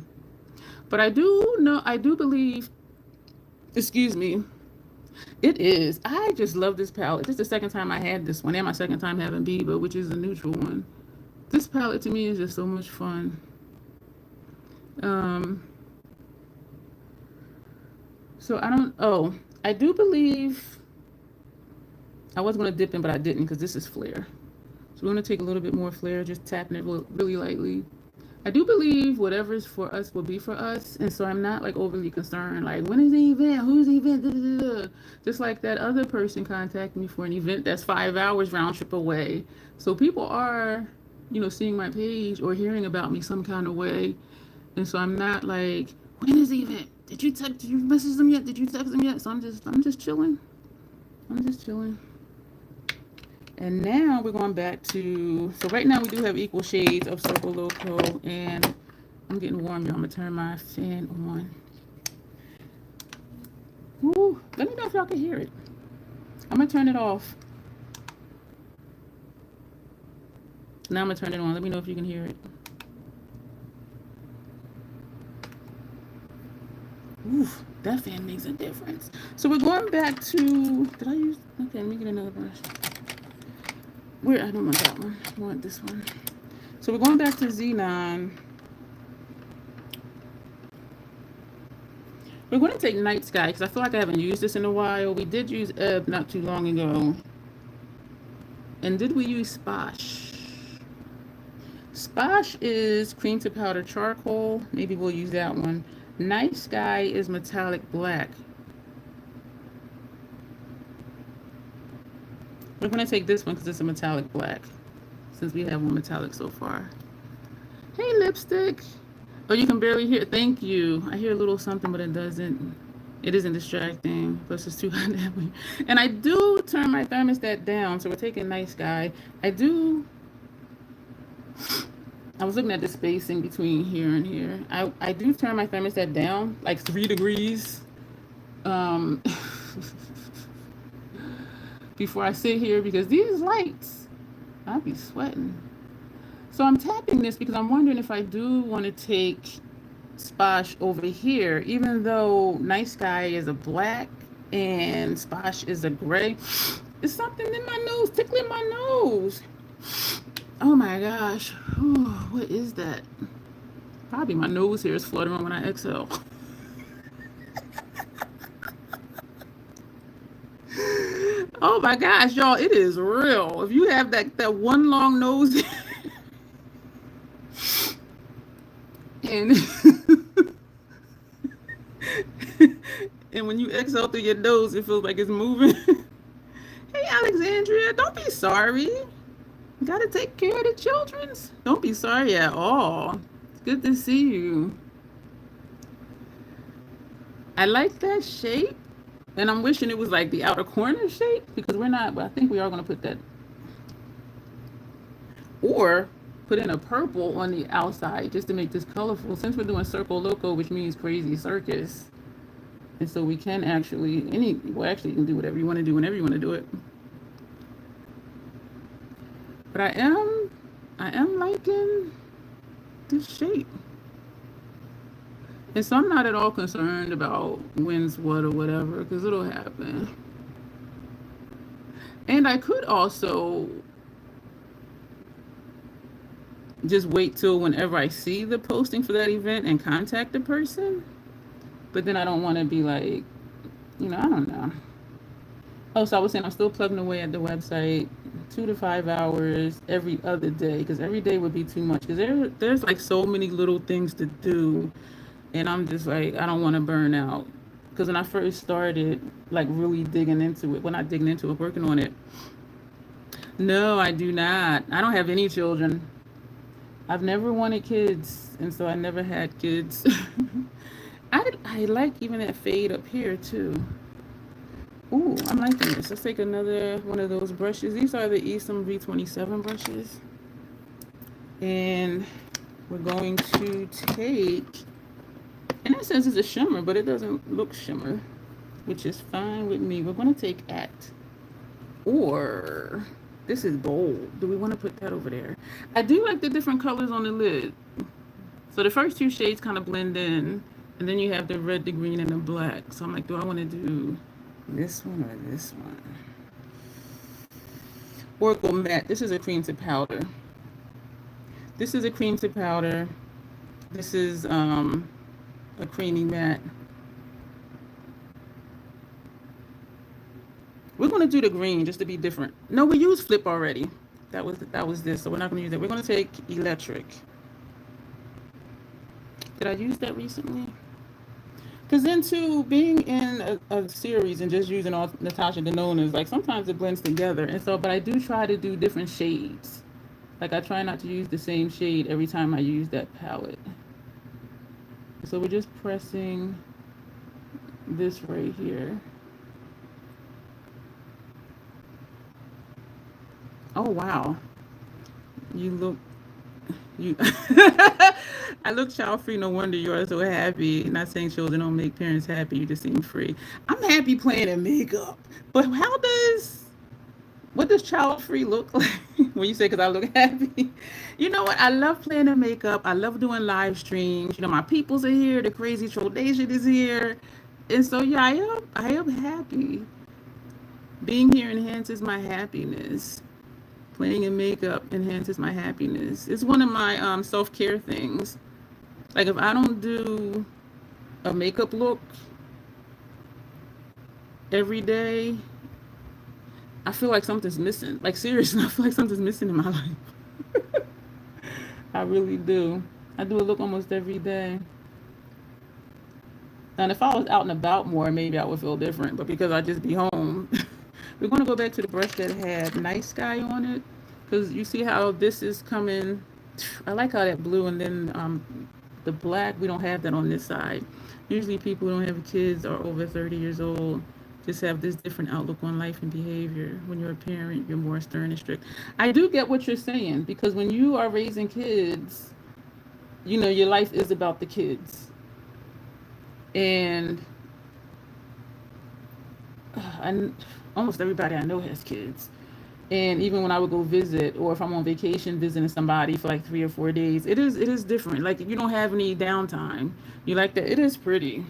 A: But I do know, I do believe, excuse me, it is. I just love this palette. This is the second time I had this one, and my second time having Biba, which is the neutral one. This palette to me is just so much fun. So I do believe I was going to dip in, but I didn't, because this is Flare. So we're going to take a little bit more Flare, just tapping it really lightly. I do believe whatever's for us will be for us, and so I'm not like overly concerned, like when is the event, who's the event, da, da, da, da. Just like that other person contacted me for an event that's 5 hours round trip away. So people are, you know, seeing my page or hearing about me some kind of way, and so I'm not like, when is the event? Did you message them yet? Did you text them yet? So I'm just chilling. I'm just chilling. And now we're going back to, so right now we do have equal shades of Circo Loco, and I'm getting warm, y'all. I'm gonna turn my fan on. Ooh, let me know if y'all can hear it. I'm gonna turn it off. Now I'm gonna turn it on. Let me know if you can hear it. Ooh, that fan makes a difference. So we're going back to, did I use, okay, let me get another brush. I don't want that one. I want this one. So we're going back to Xenon. We're going to take Night Sky because I feel like I haven't used this in a while. We did use Ebb not too long ago. And did we use Sposh? Sposh is cream to powder charcoal. Maybe we'll use that one. Night Sky is metallic black. We're going to take this one because it's a metallic black, since we have one metallic so far. Hey, Lipstick. Oh, you can barely hear. Thank you. I hear a little something, but it doesn't. It isn't distracting. Plus, it's too hot that way. And I do turn my thermostat down, so we're taking Night Sky. I was looking at the spacing between here and here. I do turn my thermostat down, like 3 degrees. Before I sit here, because these lights, I'll be sweating. So I'm tapping this because I'm wondering if I do want to take Sposh over here, even though Night Sky is a black and Sposh is a gray. There's something in my nose, tickling my nose. Oh my gosh. Oh, what is that? Probably my nose hair is fluttering when I exhale. Oh my gosh, y'all, it is real. If you have that one long nose and and when you exhale through your nose, it feels like it's moving. Hey, Alexandria, don't be sorry. You gotta take care of the children's. Don't be sorry at all. It's good to see you. I like that shape. And I'm wishing it was like the outer corner shape, because we're not, but I think we are going to put that. Or put in a purple on the outside just to make this colorful, since we're doing Circo Loco, which means crazy circus. And so we can actually, actually you can do whatever you want to do whenever you want to do it. But I am liking this shape. And so I'm not at all concerned about when's what or whatever, because it'll happen. And I could also just wait till whenever I see the posting for that event and contact the person. But then I don't want to be like, I don't know. Oh, so I was saying I'm still plugging away at the website 2 to 5 hours every other day, because every day would be too much, because there's like so many little things to do. And I'm just like, I don't want to burn out. Because when I first started, like really digging into it, well, not digging into it, working on it. No, I do not. I don't have any children. I've never wanted kids. And so I never had kids. I like even that fade up here too. Ooh, I'm liking this. Let's take another one of those brushes. These are the Esom V27 brushes. And we're going to take... And it says it's a shimmer, but it doesn't look shimmer, which is fine with me. We're going to take Act. Or, this is bold. Do we want to put that over there? I do like the different colors on the lid. So the first 2 shades kind of blend in. And then you have the red, the green, and the black. So I'm like, do I want to do this one or this one? Oracle Matte. This is a cream to powder. This is a cream to powder. This is... a creamy matte. We're going to do the green just to be different. No, we used Flip already. That was this, so we're not going to use that. We're going to take Electric. Did I use that recently? Because then too, being in a series and just using all Natasha Denona's, like sometimes it blends together. And so, but I do try to do different shades. Like I try not to use the same shade every time I use that palette. So we're just pressing this right here. Oh, wow. I look child free. No wonder you are so happy. Not saying children don't make parents happy. You just seem free. I'm happy playing in makeup. But what does child free look like? When you say, because I look happy. You know what? I love playing in makeup. I love doing live streams. My peoples are here. The crazy Trollation is here. And so, yeah, I am happy. Being here enhances my happiness. Playing in makeup enhances my happiness. It's one of my self-care things. Like if I don't do a makeup look, every day, I feel like something's missing. Like seriously, I feel like something's missing in my life. I really do. I do a look almost every day. And if I was out and about more, maybe I would feel different. But because I just be home, we're going to go back to the brush that had night sky on it. Because you see how this is coming. I like how that blue and then the black, we don't have that on this side. Usually people who don't have kids or over 30 years old just have this different outlook on life and behavior. When you're a parent, you're more stern and strict. I do get what you're saying, because when you are raising kids, you know, your life is about the kids. And almost everybody I know has kids. And even when I would go visit, or if I'm on vacation visiting somebody for like 3 or 4 days, it is different. Like you don't have any downtime. You like that? It is pretty,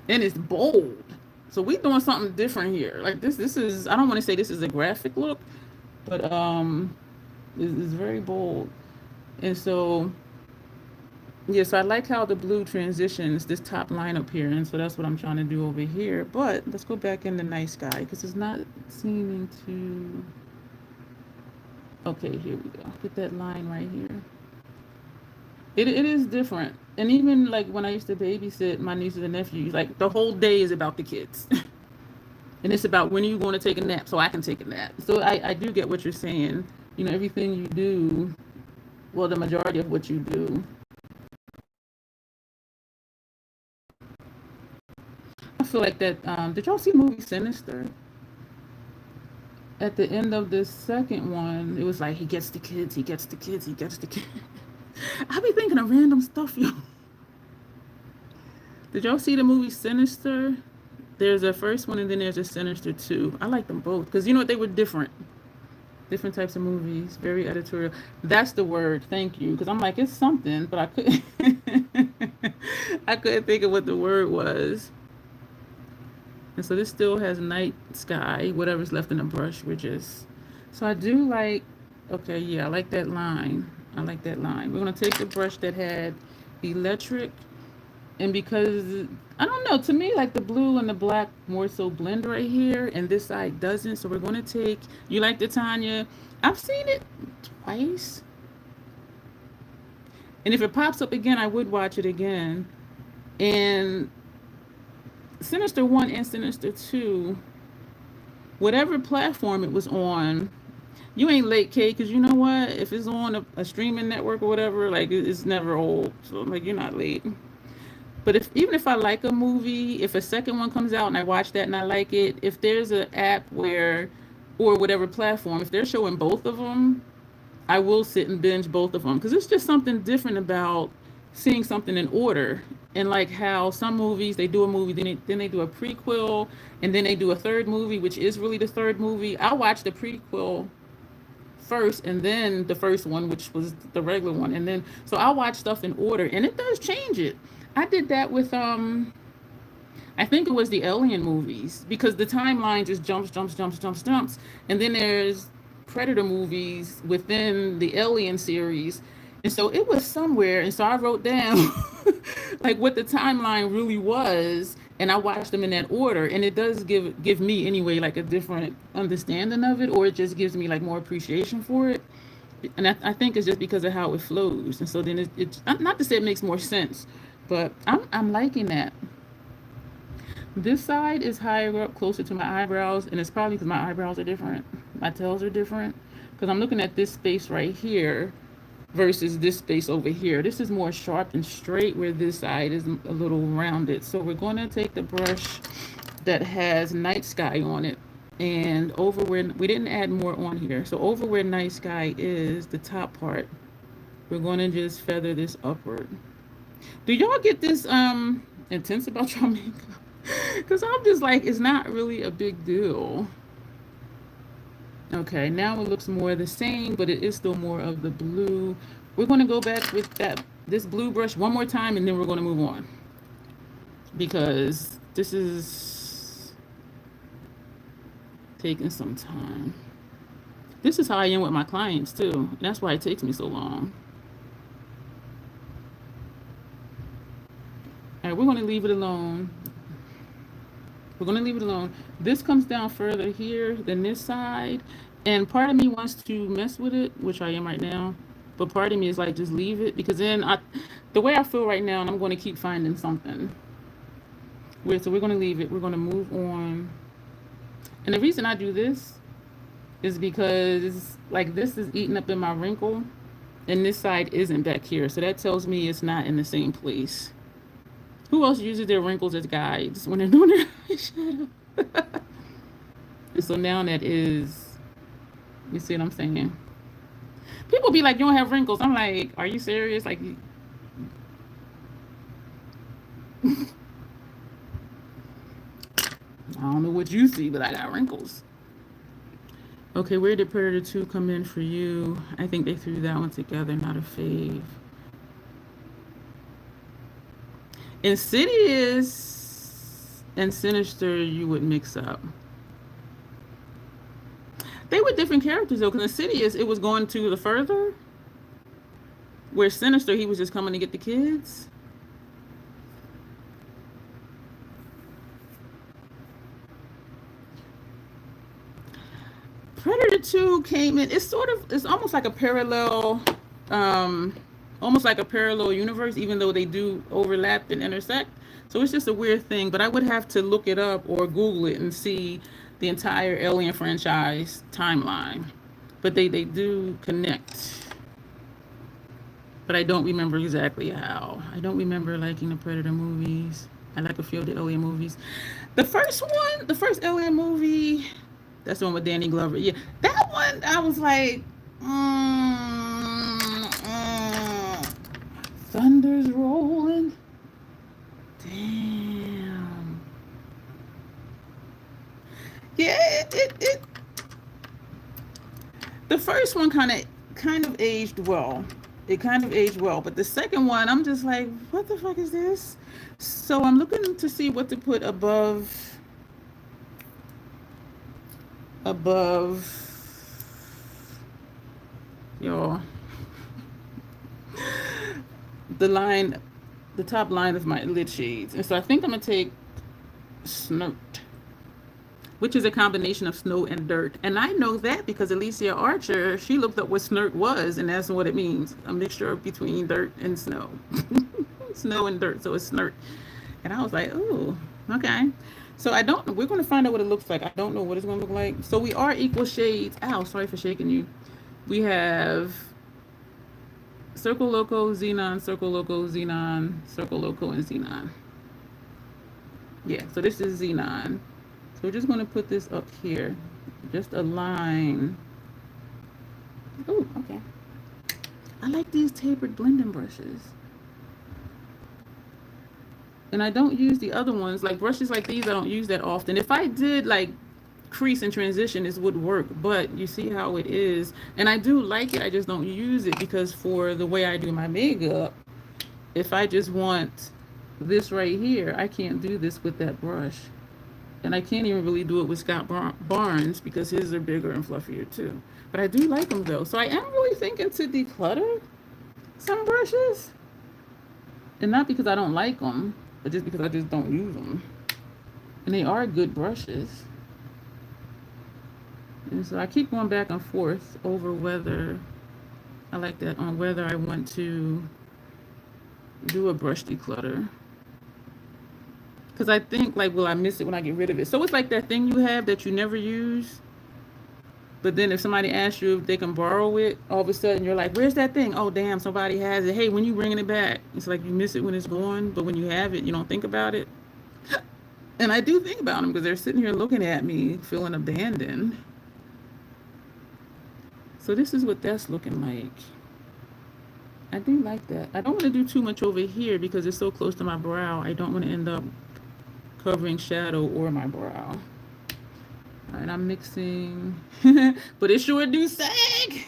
A: and it's bold. So we doing something different here. Like this is, I don't want to say this is a graphic look, but it's very bold. And so yeah, so I like how the blue transitions this top line up here, and so that's what I'm trying to do over here. But let's go back in the night sky, because it's not seeming to. Okay, here we go. Get that line right here. It is different. And even like when I used to babysit my nieces and nephews, like the whole day is about the kids. And it's about when are you going to take a nap so I can take a nap. So I do get what you're saying. You know, everything you do, well, the majority of what you do. I feel like that, did y'all see the movie Sinister? At the end of the second one, it was like he gets the kids, he gets the kids, he gets the kids. I be thinking of random stuff, yo. Did y'all see the movie Sinister? There's a first one and then there's a Sinister 2. I like them both because you know what, they were different. Different types of movies, very editorial. That's the word, thank you. Because I'm like, it's something, but I couldn't I couldn't think of what the word was. And so this still has night sky, whatever's left in the brush, we're just. So I do like, okay, yeah, I like that line. I like that line. We're going to take the brush that had electric, and because, I don't know, to me, like the blue and the black more so blend right here, and this side doesn't. So we're going to take, you like the Tanya? I've seen it twice. And if it pops up again, I would watch it again. And Sinister 1 and Sinister 2, whatever platform it was on, you ain't late, Kate, because you know what? If it's on a streaming network or whatever, like it's never old. So like you're not late. But even if I like a movie, if a second one comes out and I watch that and I like it, if there's an app where, or whatever platform, if they're showing both of them, I will sit and binge both of them, because it's just something different about seeing something in order. And like how some movies, they do a movie, then they do a prequel, and then they do a third movie, which is really the third movie. I watched the prequel first and then the first one, which was the regular one, and then so I watch stuff in order, and it does change it. I did that with I think it was the Alien movies, because the timeline just jumps, and then there's Predator movies within the Alien series, and so it was somewhere, and so I wrote down like what the timeline really was, and I watched them in that order, and it does give me anyway like a different understanding of it, or it just gives me like more appreciation for it. And I think it's just because of how it flows, and so then it's not to say it makes more sense, but I'm liking that. This side is higher up, closer to my eyebrows, and it's probably because my eyebrows are different, my tails are different, because I'm looking at this space right here versus this space over here. This is more sharp and straight, where this side is a little rounded. So we're going to take the brush that has night sky on it, and over where we didn't add more on here, so over where night sky is, the top part, we're going to just feather this upward. Do y'all get this intense about your makeup? Because I'm just like, it's not really a big deal. Okay, now it looks more the same, but it is still more of the blue. We're going to go back with this blue brush one more time, and then we're going to move on, because this is taking some time. This is how I am with my clients too. That's why it takes me so long. All right, we're going to leave it alone. We're going to leave it alone. This comes down further here than this side. And part of me wants to mess with it, which I am right now. But part of me is like, just leave it. Because then the way I feel right now, and I'm going to keep finding something weird. So we're going to leave it. We're going to move on. And the reason I do this is because like this is eating up in my wrinkle. And this side isn't back here. So that tells me it's not in the same place. Who else uses their wrinkles as guides when they're doing their eyeshadow? And so now that is, you see what I'm saying? People be like, you don't have wrinkles. I'm like, are you serious? Like, I don't know what you see, but I got wrinkles. Okay, where did Predator 2 come in for you? I think they threw that one together, not a fave. Insidious and Sinister you would mix up. They were different characters though, because Insidious, it was going to the further. Where Sinister, he was just coming to get the kids. Predator 2 came in, it's almost like a parallel, almost like a parallel universe, even though they do overlap and intersect. So it's just a weird thing, but I would have to look it up or Google it and see the entire Alien franchise timeline. But they do connect. But I don't remember exactly how. I don't remember liking the Predator movies. I like a few of the Alien movies. The first one, the first Alien movie, that's the one with Danny Glover. Yeah, that one, I was like, thunder's rolling. Damn. Yeah, it the first one kind of aged well. It kind of aged well, but the second one, I'm just like, what the fuck is this? So I'm looking to see what to put above y'all, the top line of my lid shades. And so I think I'm gonna take Snert, which is a combination of snow and dirt. And I know that because Alicia Archer, she looked up what Snert was, and that's what it means. A mixture between dirt and snow. Snow and dirt, so it's Snert. And I was like, oh, okay. So we're going to find out what it looks like. I don't know what it's going to look like. So we are equal shades. Ow, sorry for shaking you. We have Circo Loco, Xenon, Circo Loco, Xenon, Circo Loco, and Xenon. Yeah, so this is Xenon. So we're just going to put this up here. Just a line. Oh, okay. I like these tapered blending brushes. And I don't use the other ones, like brushes like these, I don't use that often. If I did like crease and transition, this would work, but you see how it is. And I do like it, I just don't use it because for the way I do my makeup, if I just want this right here, I can't do this with that brush. And I can't even really do it with Scott Barnes because his are bigger and fluffier too. But I do like them though. So I am really thinking to declutter some brushes. And not because I don't like them, but just because I just don't use them. And they are good brushes. And so I keep going back and forth over whether, I like that, on whether I want to do a brush declutter. Because I think, like, will I miss it when I get rid of it? So it's like that thing you have that you never use. But then if somebody asks you if they can borrow it, all of a sudden you're like, where's that thing? Oh, damn, somebody has it. Hey, when you bringing it back? It's like you miss it when it's gone, but when you have it, you don't think about it. And I do think about them because they're sitting here looking at me, feeling abandoned. So this is what that's looking like. I do like that. I don't want to do too much over here because it's so close to my brow. I don't want to end up covering shadow or my brow. All right, I'm mixing, but it sure do sag.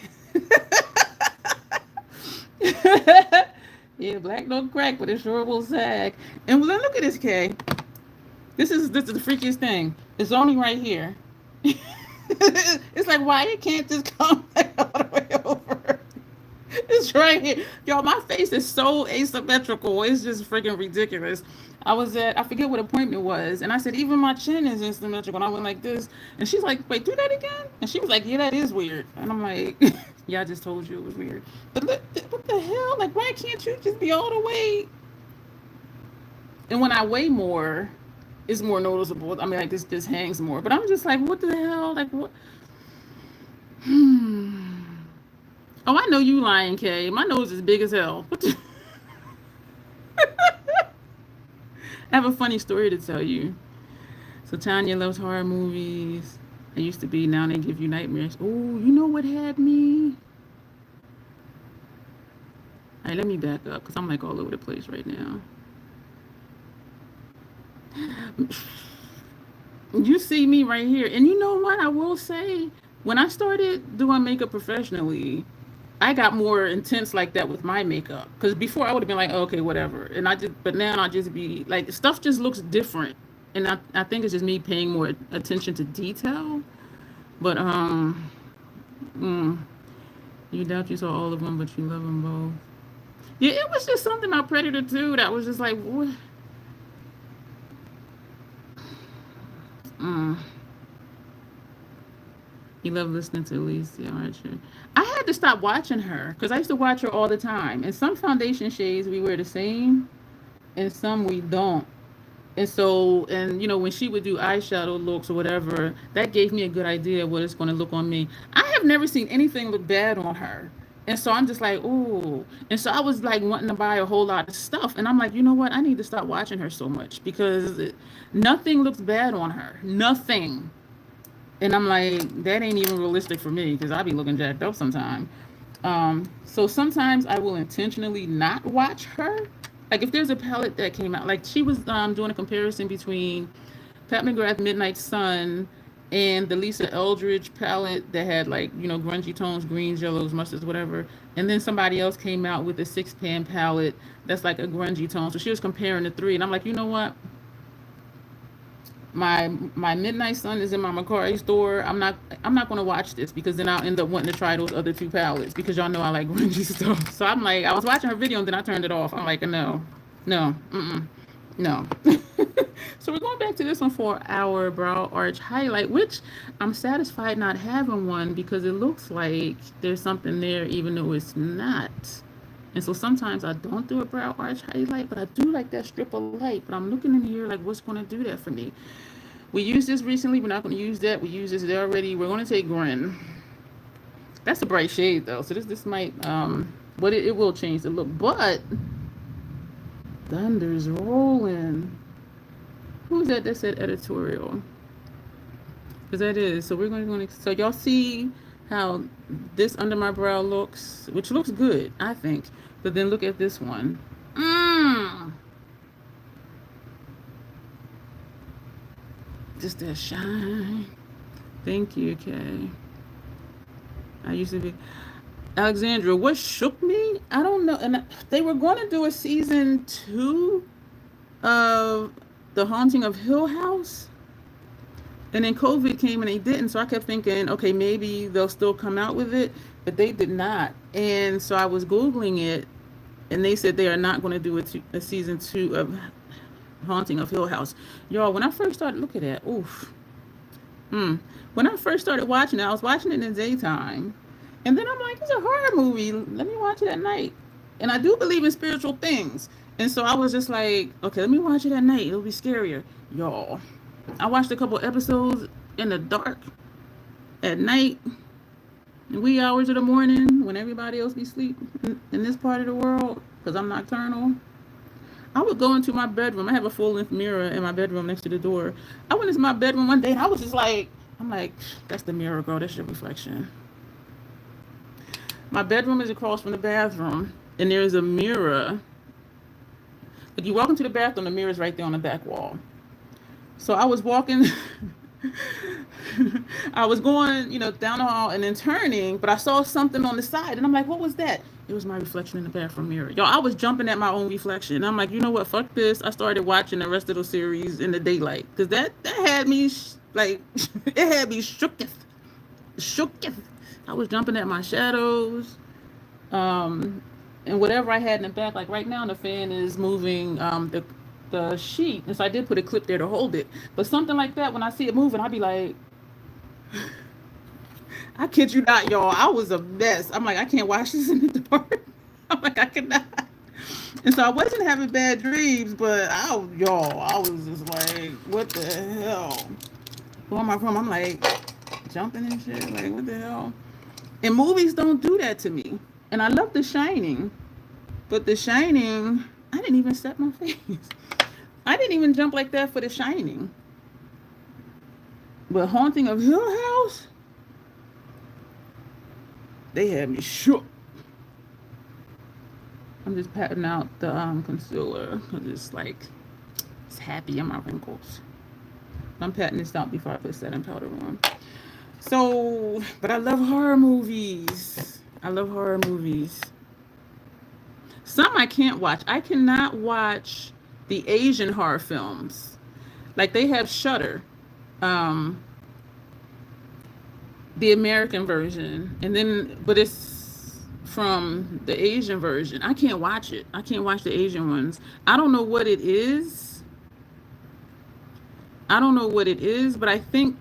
A: Yeah, black don't crack, but it sure will sag. And then look at this, Kay. This is the freakiest thing. It's only right here. It's like, why it can't just come all the way over? It's right here. Y'all, my face is so asymmetrical. It's just freaking ridiculous. I was at, I forget what appointment it was, and I said, even my chin is asymmetrical. And I went like this, and she's like, wait, do that again? And she was like, yeah, that is weird. And I'm like, yeah, I just told you it was weird. But look, what the hell? Like, why can't you just be all the way? And when I weigh more, it's more noticeable. I mean, like this hangs more. But I'm just like, what the hell? Like, what? Oh, I know you lying, Kay. My nose is big as hell. I have a funny story to tell you. So Tanya loves horror movies. I used to be, now they give you nightmares. Oh, you know what had me? All right, let me back up because I'm like all over the place right now. You see me right here. And you know what? I will say, when I started doing makeup professionally, I got more intense like that with my makeup. Because before I would have been like, oh, okay, whatever. And but now I just be like, stuff just looks different. And I think it's just me paying more attention to detail. But, you doubt you saw all of them, but you love them both. Yeah, it was just something about Predator 2 that was just like, what? You love listening to Alicia Archer. I had to stop watching her because I used to watch her all the time. And some foundation shades we wear the same, and some we don't. And so, and you know, when she would do eyeshadow looks or whatever, that gave me a good idea of what it's going to look on me. I have never seen anything look bad on her. And so I'm just like, ooh. And so I was like wanting to buy a whole lot of stuff. And I'm like, you know what? I need to stop watching her so much because nothing looks bad on her. Nothing. And I'm like, that ain't even realistic for me because I be looking jacked up sometimes. So sometimes I will intentionally not watch her. Like if there's a palette that came out, like she was doing a comparison between Pat McGrath Midnight Sun and the Lisa Eldridge palette that had like, you know, grungy tones, greens, yellows, mustards, whatever. And then somebody else came out with a 6-pan palette that's like a grungy tone. So she was comparing the three. And I'm like, you know what? My Midnight Sun is in my Macari store. I'm not going to watch this because then I'll end up wanting to try those other two palettes because y'all know I like grungy stuff. So I'm like, I was watching her video and then I turned it off. I'm like, no. No. So we're going back to this one for our brow arch highlight, which I'm satisfied not having one because it looks like there's something there even though it's not. And so sometimes I don't do a brow arch highlight, but I do like that strip of light. But I'm looking in here like, what's going to do that for me? We used this recently. We're not going to use that. We used this there already. We're going to take Grin. That's a bright shade, though. So this might, but it will change the look. But thunder's rolling. Who's that that said editorial? Because that is. So we're going to, so y'all see how this under my brow looks, which looks good, I think. But then look at this one. Just that shine. Thank you, Kay. I used to be Alexandra. What shook me? I don't know. And they were going to do a season 2 of The Haunting of Hill House. And then COVID came and they didn't. So I kept thinking, okay, maybe they'll still come out with it. But they did not. And so I was Googling it. And they said they are not going to do a season 2 of Haunting of Hill House. Y'all, when I first started, look at that. Oof. When I first started watching it, I was watching it in the daytime. And then I'm like, it's a horror movie. Let me watch it at night. And I do believe in spiritual things. And so I was just like, okay, let me watch it at night. It'll be scarier. Y'all, I watched a couple episodes in the dark at night, in wee hours of the morning when everybody else be asleep in this part of the world, because I'm nocturnal. I would go into my bedroom. I have a full-length mirror in my bedroom next to the door. I went into my bedroom one day and I was just like, I'm like, that's the mirror, girl. That's your reflection. My bedroom is across from the bathroom and there's a mirror. Like you walk into the bathroom, the mirror is right there on the back wall. So I was walking, I was going, you know, down the hall and then turning, but I saw something on the side and I'm like, what was that? It was my reflection in the bathroom mirror. Y'all, I was jumping at my own reflection. And I'm like, you know what? Fuck this. I started watching the rest of the series in the daylight because that had me like, it had me shooketh. I was jumping at my shadows. And whatever I had in the back, like right now the fan is moving the the sheet, and so I did put a clip there to hold it. But something like that, when I see it moving, I'll be like, I kid you not, y'all, I was a mess. I'm like, I can't watch this in the dark. I'm like, I cannot. And so I wasn't having bad dreams, but I was just like, what the hell? Go in my room, I'm like jumping and shit, like what the hell? And movies don't do that to me. And I love The Shining, but The Shining, I didn't even set my face. I didn't even jump like that for The Shining. But Haunting of Hill House, they had me shook. I'm just patting out the concealer because it's like, it's happy in my wrinkles. I'm patting this out before I put setting powder on. So, but I love horror movies. I love horror movies. Some I can't watch. I cannot watch the Asian horror films. Like they have Shudder, the American version, and then, but it's from the Asian version. I can't watch it. I can't watch the Asian ones. I don't know what it is. I don't know what it is, but I think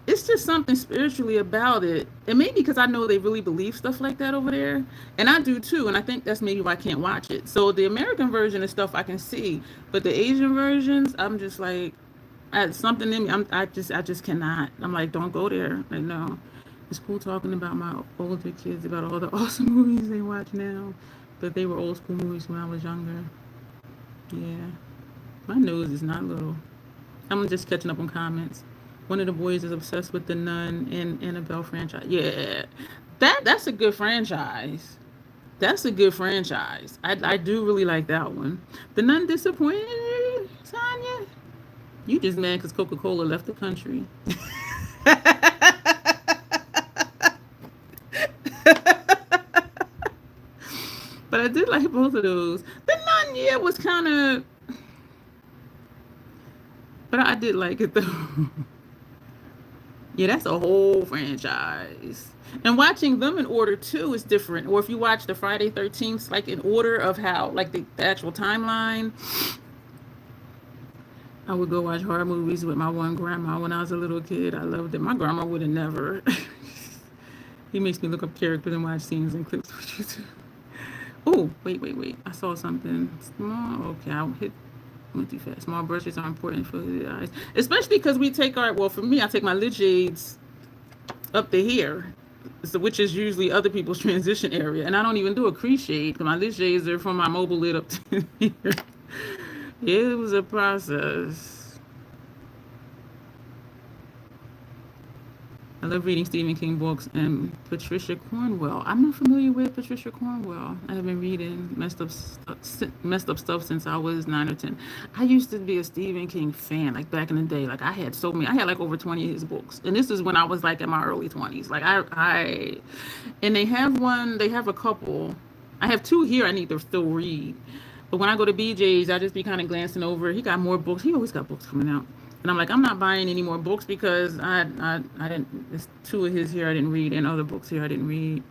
A: it's just something spiritually about it. And maybe because I know they really believe stuff like that over there. And I do too. And I think that's maybe why I can't watch it. So the American version is stuff I can see. But the Asian versions, I'm just like, something in me, I just cannot. I'm like, don't go there. Like, no. It's cool talking about my older kids, about all the awesome movies they watch now. But they were old school movies when I was younger. Yeah. My nose is not little. I'm just catching up on comments. One of the boys is obsessed with the Nun and Annabelle franchise. Yeah, that's a good franchise. That's a good franchise. I do really like that one. The Nun disappointed, Tanya? You just mad because Coca-Cola left the country. But I did like both of those. The Nun, yeah, was kind of... But I did like it, though. Yeah, that's a whole franchise. And watching them in order, too, is different. Or if you watch the Friday 13th, like in order of how, like the actual timeline. I would go watch horror movies with my one grandma when I was a little kid. I loved it. My grandma would have never. He makes me look up characters and watch scenes and clips with you, too. Oh, wait. I saw something small. Okay, I went too fast. Small brushes are important for the eyes. Especially because we take for me, I take my lid shades up to here, so, which is usually other people's transition area. And I don't even do a crease shade because my lid shades are from my mobile lid up to here. It was a process. I love reading Stephen King books and Patricia Cornwell. I'm not familiar with Patricia Cornwell. I have been reading messed up stuff since I was 9 or 10. I used to be a Stephen King fan, like back in the day. Like I had like over 20 of his books. And this is when I was like in my early 20s. Like and they have a couple. I have two here I need to still read. But when I go to BJ's, I just be kind of glancing over. He got more books. He always got books coming out. And I'm like, I'm not buying any more books because I didn't, there's two of his here I didn't read and other books here I didn't read.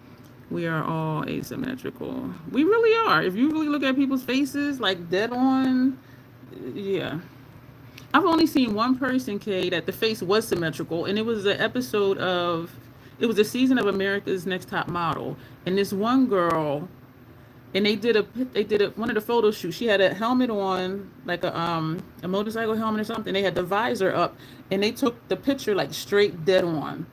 A: We are all asymmetrical. We really are. If you really look at people's faces, like dead on, yeah. I've only seen one person, Kay, that the face was symmetrical. And it was it was a season of America's Next Top Model. And this one girl, and they did one of the photo shoots. She had a helmet on, like a motorcycle helmet or something. They had the visor up, and they took the picture like straight dead on,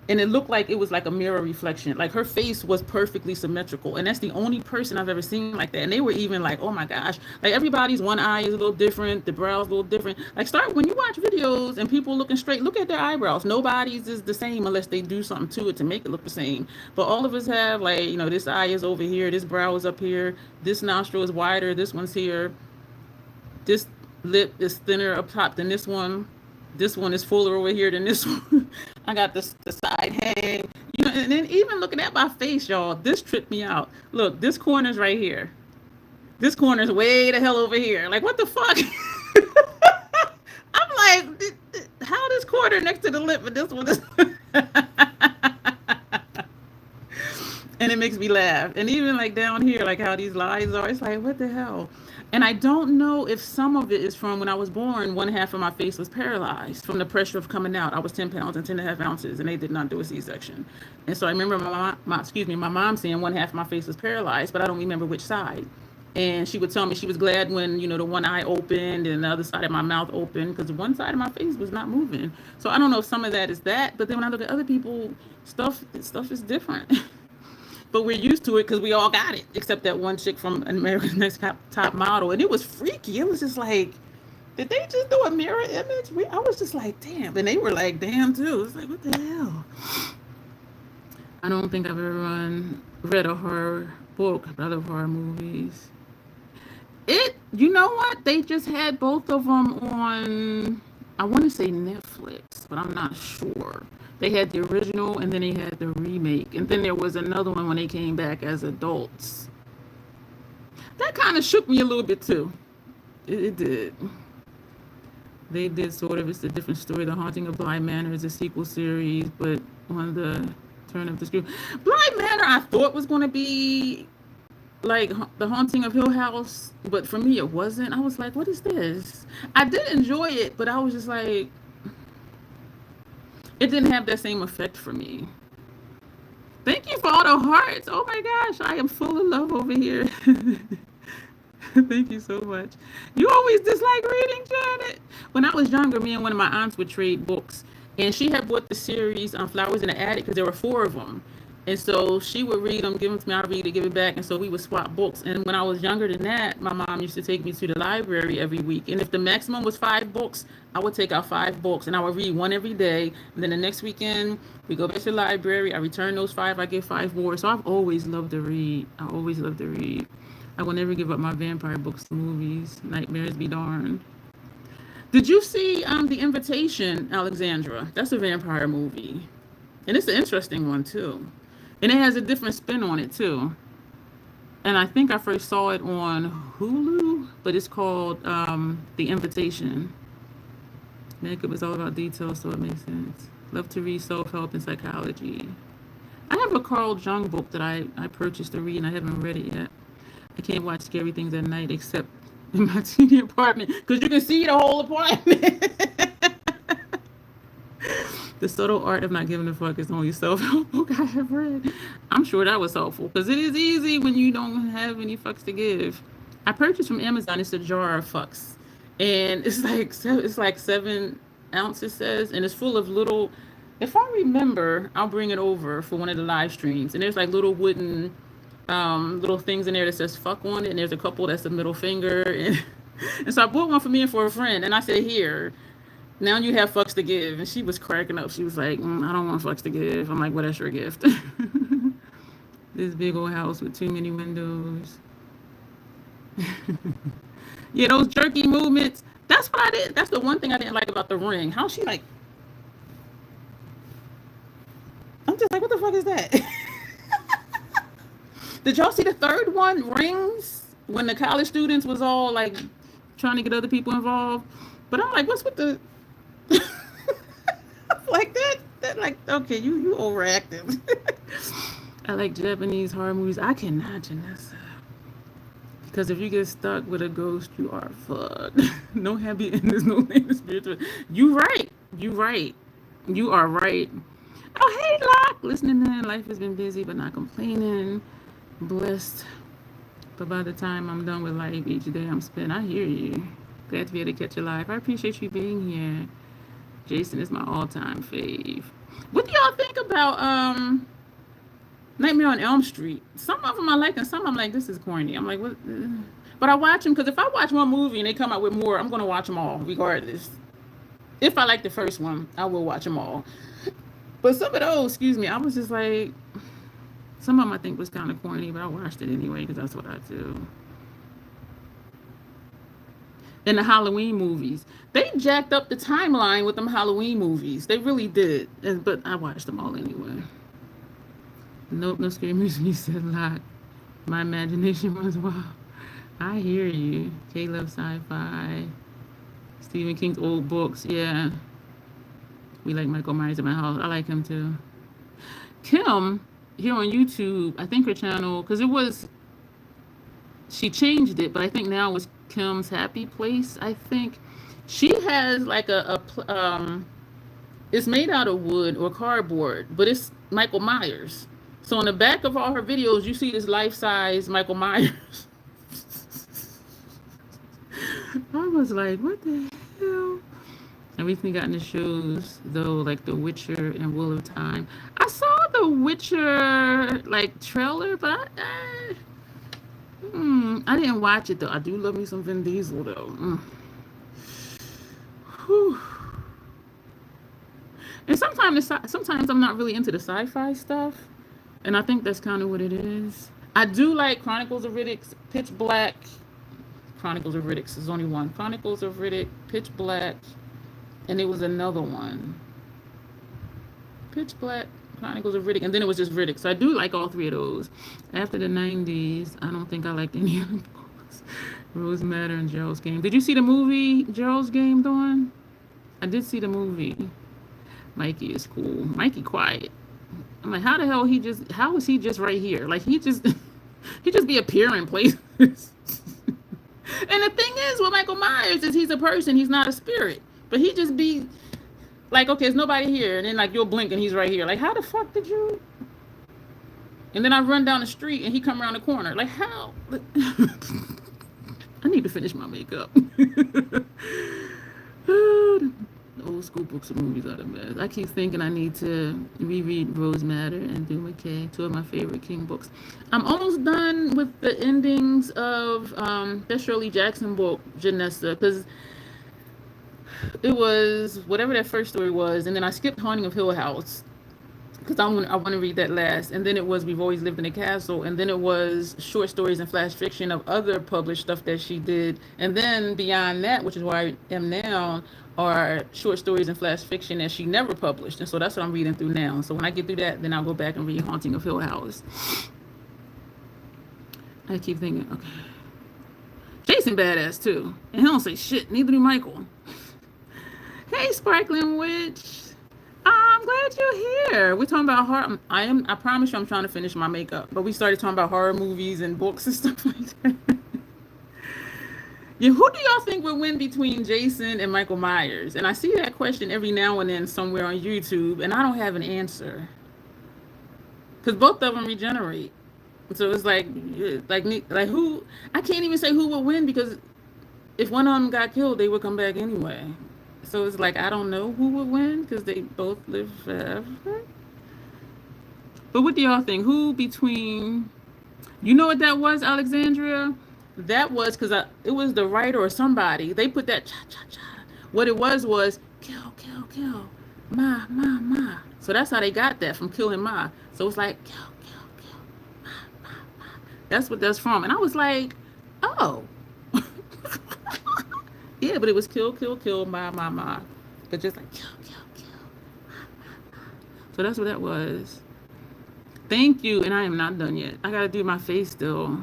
A: and it looked like it was like a mirror reflection. Like her face was perfectly symmetrical, and that's the only person I've ever seen like that. And they were even like, oh my gosh, like everybody's one eye is a little different, the brows a little different. Like when you watch videos and people looking straight, look at their eyebrows. Nobody's is the same unless they do something to it to make it look the same. But all of us have like, this eye is over here, this brow is up here, this nostril is wider, this one's here, this lip is thinner up top than this one. This one is fuller over here than this one. I got the side hang. And then even looking at my face, y'all, this tripped me out. Look, this corner's right here. This corner's way the hell over here. Like, what the fuck? I'm like, how this corner next to the lip and this one is... And it makes me laugh. And even like down here, like how these lies are, it's like, what the hell? And I don't know if some of it is from when I was born, one half of my face was paralyzed from the pressure of coming out. I was 10 pounds and 10.5 ounces, and they did not do a C-section. And so I remember my mom saying one half of my face was paralyzed, but I don't remember which side. And she would tell me she was glad when, the one eye opened and the other side of my mouth opened, because one side of my face was not moving. So I don't know if some of that is that, but then when I look at other people, stuff is different. But we're used to it because we all got it, except that one chick from America's Next Top Model. And it was freaky. It was just like, did they just do a mirror image? I was just like, damn. And they were like, damn, too. It's like, what the hell? I don't think I've ever read a horror book about other horror movies. You know what? They just had both of them on, I want to say Netflix, but I'm not sure. They had the original and then they had the remake. And then there was another one when they came back as adults. That kind of shook me a little bit too. It did. They did sort of, it's a different story. The Haunting of Bly Manor is a sequel series, but on the turn of the screw. Bly Manor I thought was going to be like The Haunting of Hill House, but for me it wasn't. I was like, what is this? I did enjoy it, but I was just like, it didn't have that same effect for me. Thank you for all the hearts. Oh my gosh, I am full of love over here. Thank you so much. You always dislike reading, Janet. When I was younger, me and one of my aunts would trade books, and she had bought the series Flowers in the Attic because there were 4 of them. And so she would read them, give them to me, I'd read it, give it back, and so we would swap books. And when I was younger than that, my mom used to take me to the library every week. And if the maximum was 5 books, I would take out 5 books, and I would read one every day. And then the next weekend, we go back to the library, I return those 5, I get 5 more. So I've always loved to read. I always loved to read. I will never give up my vampire books to movies. Nightmares be darned. Did you see The Invitation, Alexandra? That's a vampire movie. And it's an interesting one, too. And it has a different spin on it, too. And I think I first saw it on Hulu, but it's called The Invitation. Makeup is all about details, so it makes sense. Love to read self-help and psychology. I have a Carl Jung book that I purchased to read, and I haven't read it yet. I can't watch scary things at night except in my teeny apartment, because you can see the whole apartment. The Subtle Art of Not Giving a Fuck is the only self-help book I have read. I'm sure that was helpful, because it is easy when you don't have any fucks to give. I purchased from Amazon. It's a jar of fucks, and it's like 7 ounces, says, and it's full of little. If I remember, I'll bring it over for one of the live streams. And there's like little wooden little things in there that says fuck on it, and there's a couple that's a middle finger, and so I bought one for me and for a friend, and I said, here, now you have fucks to give. And she was cracking up. She was like, I don't want fucks to give. I'm like, well, that's your gift. This big old house with too many windows. Yeah, those jerky movements, that's what I did. That's the one thing I didn't like about The Ring. How she like, I'm just like, what the fuck is that? Did y'all see the third one, Rings, when the college students was all like trying to get other people involved? But I'm like, what's with the like that like, okay, you overactive. I like Japanese horror movies. I cannot, Janessa, because if you get stuck with a ghost, you are fucked. No happy endings, no spiritual. You right. You are right. Oh, hey, Locke. Listening in. Life has been busy, but not complaining. Blessed, but by the time I'm done with life, each day I'm spent. I hear you. Glad to be able to catch you live. I appreciate you being here. Jason is my all-time fave. What do y'all think about Nightmare on Elm Street? Some of them I like, and some I'm like, this is corny. I'm like, what? But I watch them because if I watch one movie and they come out with more, I'm gonna watch them all regardless. If I like the first one, I will watch them all. But some of those, I was just like, some of them I think was kind of corny, but I watched it anyway because that's what I do. And the Halloween movies, they jacked up the timeline with them Halloween movies. They really did. But I watched them all anyway. Nope, no scary movies. You said Lock. My imagination was wild. I hear you. Kay loves sci-fi. Stephen King's old books. Yeah. We like Michael Myers in my house. I like him too. Kim, here on YouTube, I think her channel, because it was, she changed it, but I think now it's Kim's Happy Place. I think she has like it's made out of wood or cardboard, but it's Michael Myers. So on the back of all her videos, you see this life-size Michael Myers. I was like, what the hell? I recently got into shows though, like The Witcher and Wheel of Time. I saw The Witcher like trailer, but I didn't watch it though. I do love me some Vin Diesel though. Whew. And sometimes I'm not really into the sci-fi stuff, and I think that's kind of what it is. I do like Chronicles of Riddick's Pitch Black. Chronicles of Riddick's is only one. Chronicles of Riddick, Pitch Black, and it was another one. Pitch Black, Chronicles of Riddick, and then it was just Riddick. So I do like all three of those. After the 90s, I don't think I liked any of the books. Rose Matter and Gerald's Game. Did you see the movie Gerald's Game, Dawn? I did see the movie. Mikey is cool. Mikey quiet. I'm like, how the hell how is he just right here? Like he just be appearing places. And the thing is with Michael Myers is he's a person, he's not a spirit. But he just be like, okay, there's nobody here, and then like you'll blink and he's right here. Like, how the fuck did you? And then I run down the street and he come around the corner. Like, how? I need to finish my makeup. The old school books and movies are the best. I keep thinking I need to reread Rose Matter and Do McKay, two of my favorite King books. I'm almost done with the endings of that Shirley Jackson book, Janessa, because it was whatever that first story was, and then I skipped Haunting of Hill House because I want to read that last, and then it was We've Always Lived in a Castle, and then it was short stories and flash fiction of other published stuff that she did, and then beyond that, which is where I am now, are short stories and flash fiction that she never published, and so that's what I'm reading through now. So when I get through that, then I'll go back and read Haunting of Hill House. I keep thinking, okay, Jason badass too, and he don't say shit. Neither do Michael. Hey, Sparkling Witch. I'm glad you're here. We're talking about horror. I promise you I'm trying to finish my makeup. But we started talking about horror movies and books and stuff like that. Yeah, who do y'all think would win between Jason and Michael Myers? And I see that question every now and then somewhere on YouTube, and I don't have an answer. Because both of them regenerate. So it's like who? I can't even say who would win, because if one of them got killed, they would come back anyway. So it's like, I don't know who would win because they both live forever. But what do y'all think? Who between, you know what that was, Alexandria? That was because it was the writer or somebody. They put that cha-cha-cha. What it was kill, kill, kill. Ma, ma, ma. So that's how they got that, from killing Ma. So it's like, kill, kill, kill. Ma, ma, ma. That's what that's from. And I was like, oh. Yeah, but it was kill, kill, kill, ma, ma, ma. But just like kill, kill, kill, ma, ma, ma. So that's what that was. Thank you. And I am not done yet. I got to do my face still.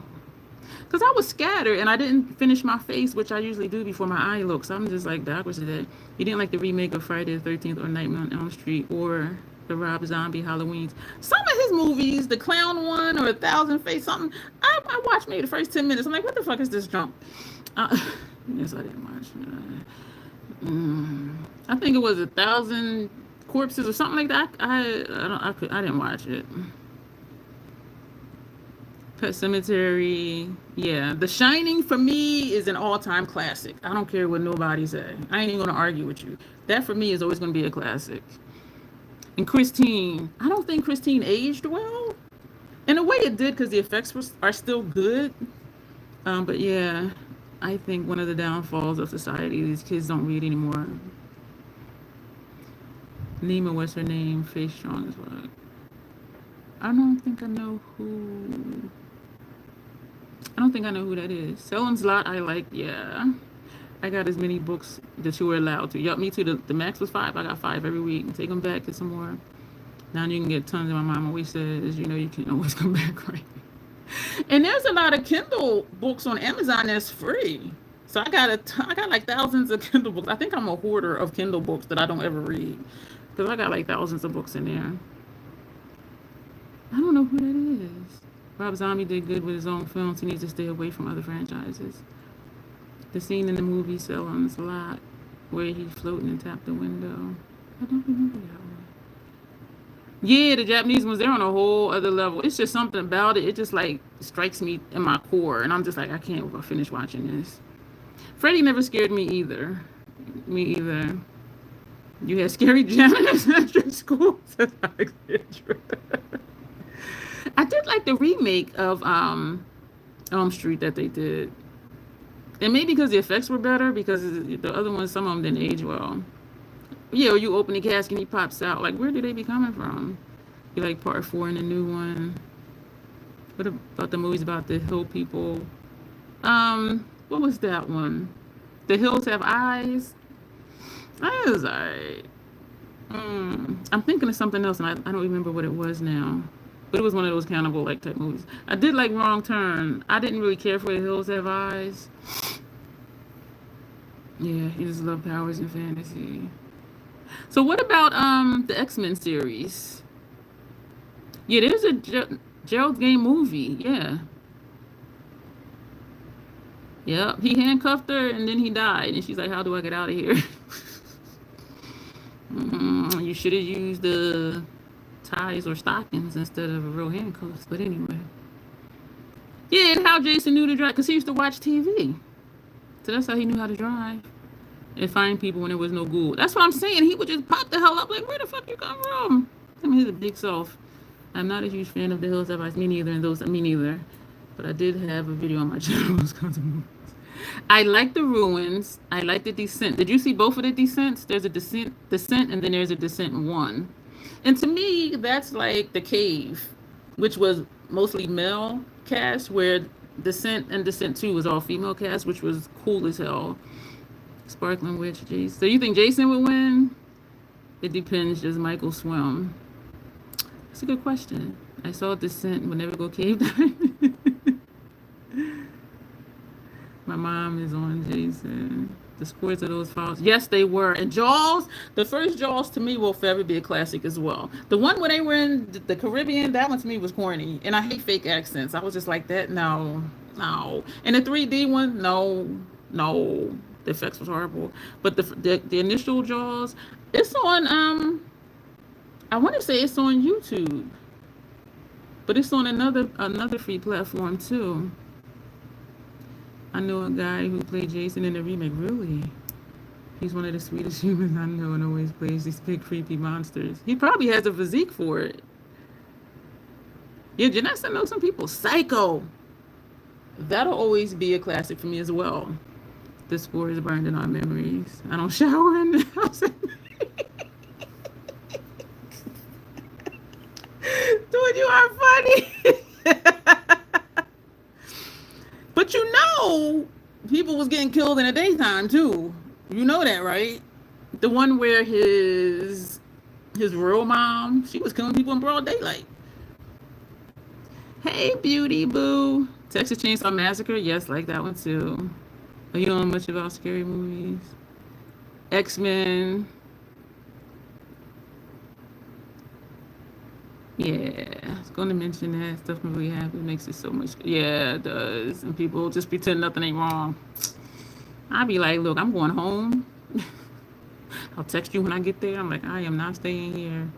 A: Because I was scattered and I didn't finish my face, which I usually do before my eye looks. I'm just like backwards today. You didn't like the remake of Friday the 13th or Nightmare on Elm Street or the Rob Zombie Halloweens. Some of his movies, the clown one or 1,000 Face something, I watched maybe the first 10 minutes. I'm like, what the fuck is this junk? Yes, I didn't watch it. I think it was 1,000 Corpses or something like that. I didn't watch it. Pet Cemetery, yeah. The Shining for me is an all-time classic. I don't care what nobody say. I ain't even gonna argue with you. That for me is always gonna be a classic. And Christine, I don't think Christine aged well. In a way it did because the effects are still good. But yeah, I think one of the downfalls of society, these kids don't read anymore. Nima, what's her name? Face Strong as well. I don't think I know who that is. Selim's Lot, I like, yeah. I got as many books that you were allowed to. Yup, me too. The max was 5. I got 5 every week. Take them back, get some more. Now you can get tons. And my mom always says, you can always come back, right? And there's a lot of Kindle books on Amazon that's free. So I got like thousands of Kindle books. I think I'm a hoarder of Kindle books that I don't ever read, because I got like thousands of books in there. I don't know who that is. Rob Zombie did good with his own films. He needs to stay away from other franchises. The scene in the movie Salon's Lot where he's floating and tapped the window. I don't remember that one. Yeah, the Japanese ones, they're on a whole other level. It's just something about it. It just like strikes me in my core. And I'm just like, I can't finish watching this. Freddy never scared me either. Me either. You had scary janitors at your school. I did like the remake of Elm Street that they did. And maybe because the effects were better, because the other ones, some of them didn't age well. Yeah, or you open the casket and he pops out. Like, where did they be coming from? You like part 4 in the new one. What about the movies about the hill people? What was that one? The Hills Have Eyes. That was alright. I'm thinking of something else, and I don't remember what it was now. But it was one of those cannibal like type movies. I did like Wrong Turn. I didn't really care for The Hills Have Eyes. Yeah, he just loved powers and fantasy. So what about the X-Men series? Yeah, there's a Gerald's Game movie. Yeah. Yep. He handcuffed her and then he died. And she's like, how do I get out of here? You should have used the ties or stockings instead of a real handcuffs. But anyway. Yeah, and how Jason knew to drive. Because he used to watch TV. So that's how he knew how to drive. And find people when there was no ghoul. That's what I'm saying. He would just pop the hell up like, where the fuck you come from? I mean, he's a big self. I'm not a huge fan of The Hills Have Eyes. Me neither. And those, me neither. But I did have a video on my channel. I like The Ruins. I like The Descent. Did you see both of the Descents? There's a Descent, and then there's a Descent 1. And to me, that's like The Cave, which was mostly male cast, where Descent and Descent 2 was all female cast, which was cool as hell. Sparkling Witch, Jason. So you think Jason would win? It depends. Does Michael swim? That's a good question. I saw Descent would never go cave diving. My mom is on Jason. The scores of those files. Yes, they were. And Jaws, the first Jaws to me will forever be a classic as well. The one where they were in the Caribbean, that one to me was corny. And I hate fake accents. I was just like, that, no. And the 3D one, no. The effects was horrible. But the initial Jaws, it's on, I want to say it's on YouTube. But it's on another free platform too. I know a guy who played Jason in the remake. Really? He's one of the sweetest humans I know and always plays these big creepy monsters. He probably has a physique for it. Yeah, Janessa knows some people. Psycho. That'll always be a classic for me as well. The score is burned in our memories. I don't shower in the house. Dude, you are funny. But you know, people was getting killed in the daytime too. You know that, right? The one where his real mom, she was killing people in broad daylight. Hey, Beauty Boo. Texas Chainsaw Massacre. Yes, like that one too. You don't know much about scary movies. X-Men. Yeah, I was going to mention that. Stuff really happens. It makes it so much. Yeah, it does. And people just pretend nothing ain't wrong. I'll be like, look, I'm going home. I'll text you when I get there. I'm like, I am not staying here.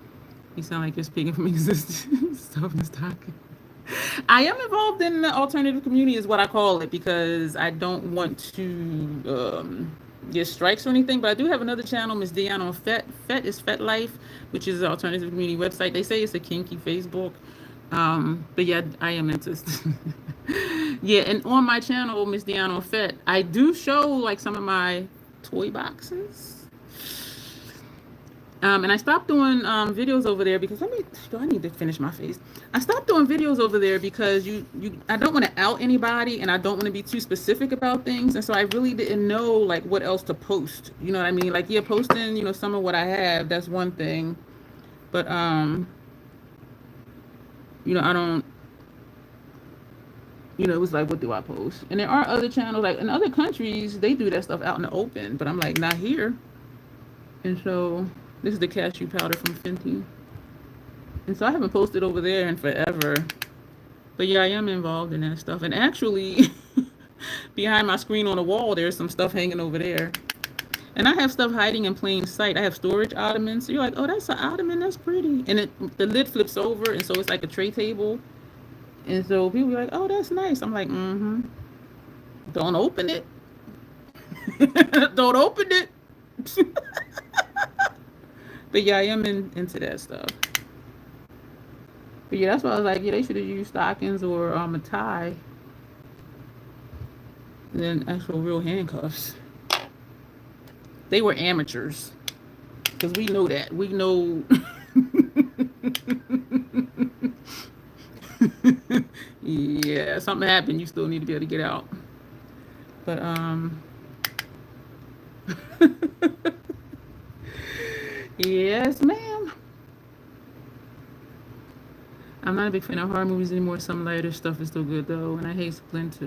A: You sound like you're speaking from existence. Stuff is talking. I am involved in the alternative community is what I call it, because I don't want to get strikes or anything, but I do have another channel, Miss Dion on FET. FET is FET Life, which is an alternative community website. They say it's a kinky Facebook. But yeah, I am interested. Yeah, and on my channel, Miss Dion on FET, I do show like some of my toy boxes. And I stopped doing videos over there because I need to finish my face. I stopped doing videos over there because I don't want to out anybody, and I don't want to be too specific about things. And so I really didn't know like what else to post. You know what I mean? Like, yeah, posting, some of what I have, that's one thing. But I don't, it was like, what do I post? And there are other channels, like in other countries, they do that stuff out in the open, but I'm like, not here. And so this is the cashew powder from Fenty. And so I haven't posted over there in forever. But yeah, I am involved in that stuff. And actually, behind my screen on the wall, there's some stuff hanging over there. And I have stuff hiding in plain sight. I have storage ottomans. So you're like, oh, that's an ottoman. That's pretty. And the lid flips over, and so it's like a tray table. And so people are like, oh, that's nice. I'm like, mm-hmm. Don't open it. Don't open it. But yeah, I am into that stuff. But yeah, that's why I was like, yeah, they should have used stockings or a tie than actual real handcuffs. They were amateurs. Because we know that. We know. Yeah, something happened. You still need to be able to get out. But, yes, ma'am. I'm not a big fan of horror movies anymore. Some lighter stuff is still good, though. And I hate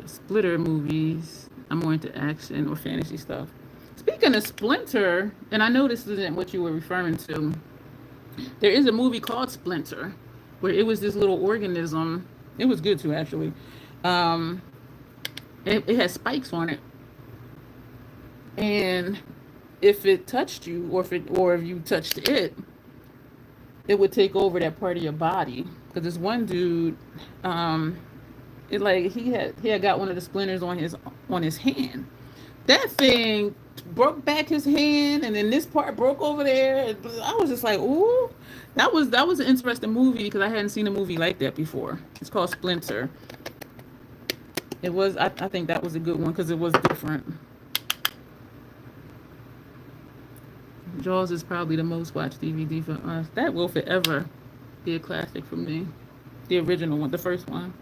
A: splitter movies. I'm more into action or fantasy stuff. Speaking of Splinter, and I know this isn't what you were referring to, there is a movie called Splinter, where it was this little organism. It was good too, actually. Um, it had spikes on it, and if it touched you, or if you touched it, it would take over that part of your body. Because this one dude, it like he had got one of the splinters on his hand. That thing broke back his hand, and then this part broke over there. I was just like, ooh, that was an interesting movie because I hadn't seen a movie like that before. It's called Splinter. It was, I think that was a good one because it was different. Jaws is probably the most watched DVD for us. That will forever be a classic for me. The original one, the first one.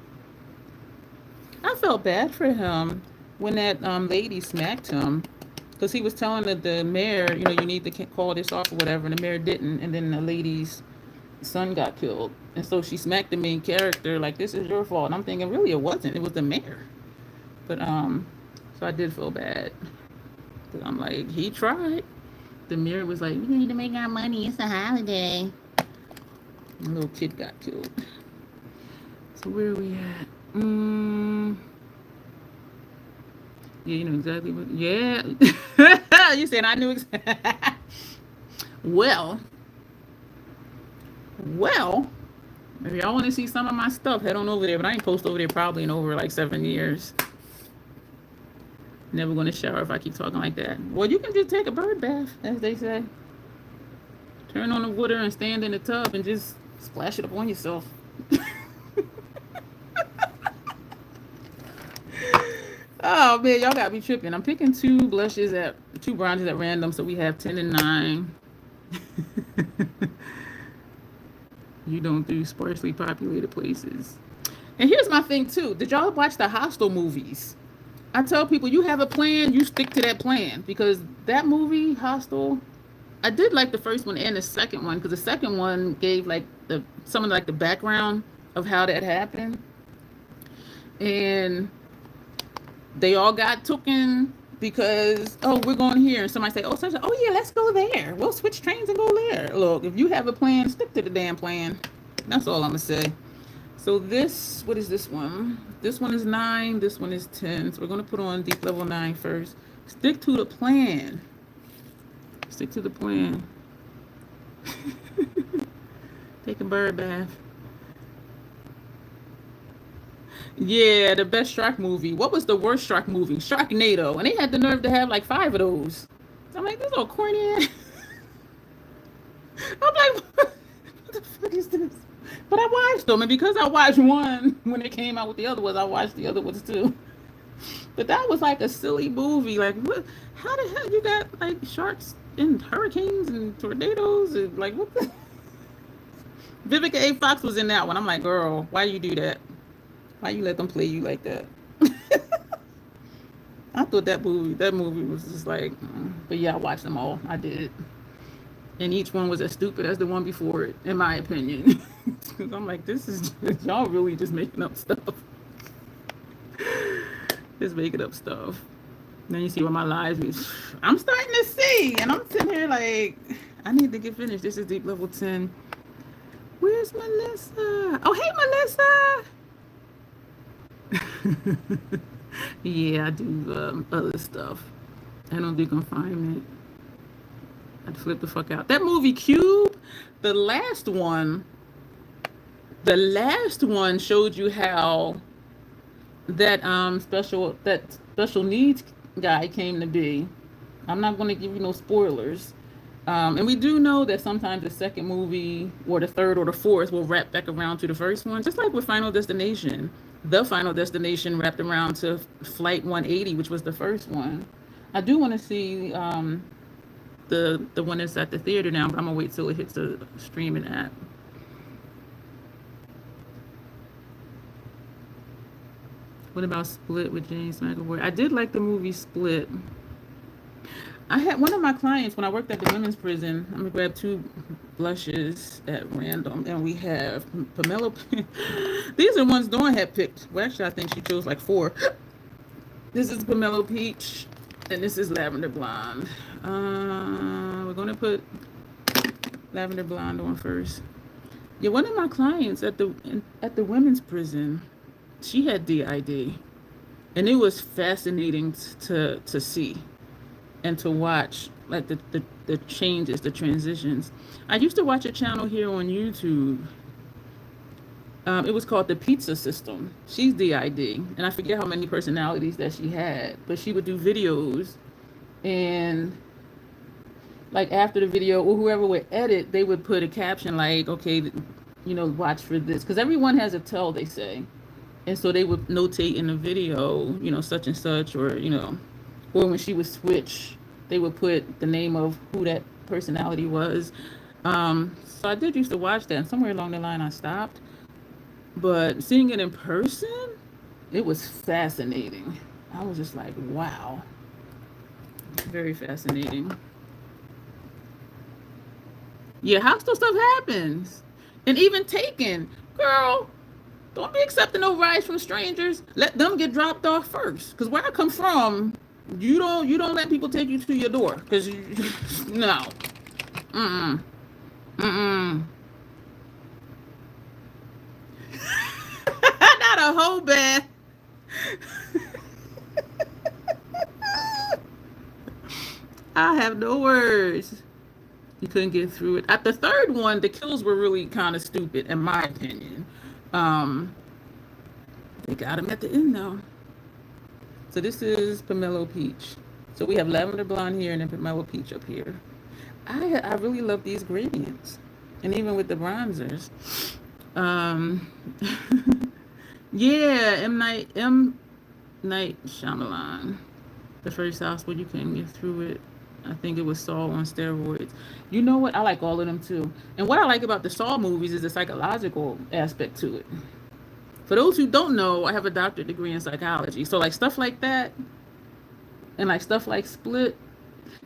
A: I felt bad for him when that lady smacked him because he was telling the mayor, you need to call this off or whatever, and the mayor didn't, and then the lady's son got killed, and so she smacked the main character like, this is your fault. And I'm thinking, really, it wasn't. It was the mayor. But so I did feel bad because I'm like, he tried. The mayor was like, we need to make our money. It's a holiday. And a little kid got killed. So where are we at? Yeah, you know exactly what. Yeah. You said I knew exactly. Well, if y'all want to see some of my stuff, head on over there. But I ain't post over there probably in over like 7 years. Never going to shower if I keep talking like that. Well, you can just take a bird bath, as they say. Turn on the water and stand in the tub and just splash it up on yourself. Oh man, y'all got me tripping. I'm picking two bronzes at random, so we have 10 and 9. You don't do sparsely populated places. And here's my thing too. Did y'all watch the Hostel movies? I tell people, you have a plan, you stick to that plan, because that movie, Hostel, I did like the first one and the second one, because the second one gave like some of like the background of how that happened, and they all got taken because, oh, we're going here, and somebody say, oh yeah, let's go there. We'll switch trains and go there. Look, if you have a plan, stick to the damn plan. That's all I'm gonna say. So what is this one? This one is 9, this one is 10. So we're going to put on deep level 9 first. Stick to the plan. Stick to the plan. Take a bird bath. Yeah, the best shark movie. What was the worst shark movie? Sharknado. And they had the nerve to have like 5 of those. I'm like, this is all corny ass. I'm like, what the fuck is this? But I watched them, and because I watched one when it came out with the other ones, I watched the other ones too. But that was like a silly movie. Like, what? How the hell you got like sharks and hurricanes and tornadoes and like what the? Vivica A. Fox was in that one. I'm like, girl, why you do that? Why you let them play you like that? I thought that movie was just like, but yeah, I watched them all. I did. And each one was as stupid as the one before it, in my opinion. Because I'm like, this is just, y'all really just making up stuff. Just making up stuff. And then you see what my lives is. I'm starting to see. And I'm sitting here like, I need to get finished. This is deep level 10. Where Miss Melissa. Oh, hey, Melissa. Yeah, I do other stuff. I don't do confinement. I'd flip the fuck out. That movie Cube, the last one showed you how that special needs guy came to be. I'm not going to give you no spoilers. And we do know that sometimes the second movie or the third or the fourth will wrap back around to the first one, just like with Final Destination. The Final Destination wrapped around to Flight 180, which was the first one. I do want to see the one that's at the theater now, but I'm gonna wait till it hits the streaming app. What about Split with James McAvoy? I did like the movie Split. I had one of my clients when I worked at the women's prison. I'm gonna grab 2 blushes at random, and we have Penelope. These are ones Dawn had picked. Well, actually, I think she chose like 4. This is Pomelo Peach, and this is Lavender Blonde. We're gonna put Lavender Blonde on first. Yeah, one of my clients at the women's prison, she had DID, and it was fascinating to see and to watch, like the changes, the transitions. I used to watch a channel here on YouTube. It was called The Pizza System. She's DID, and I forget how many personalities that she had, but she would do videos, and like after the video, or whoever would edit, they would put a caption like, okay, watch for this, because everyone has a tell, they say, and so they would notate in the video, such and such, or or when she would switch, they would put the name of who that personality was. So I did used to watch that, and somewhere along the line I stopped. But seeing it in person, it was fascinating. I was just like, wow. Very fascinating. Yeah, hostile stuff happens. And even Taken, girl, don't be accepting no rides from strangers. Let them get dropped off first. Because where I come from, you don't let people take you to your door. Because no. Mm-mm. Mm-mm. Not a whole bath. I have no words. You couldn't get through it. At the third one, the kills were really kind of stupid, in my opinion. They got him at the end, though. So this is Pomelo Peach. So we have Lavender Blonde here and then Pomelo Peach up here. I really love these gradients. And even with the bronzers. Yeah, M. Night Shyamalan. The first house where you couldn't get through it. I think it was Saw on steroids. You know what? I like all of them too. And what I like about the Saw movies is the psychological aspect to it. For those who don't know, I have a doctorate degree in psychology. So like stuff like that, and like stuff like Split.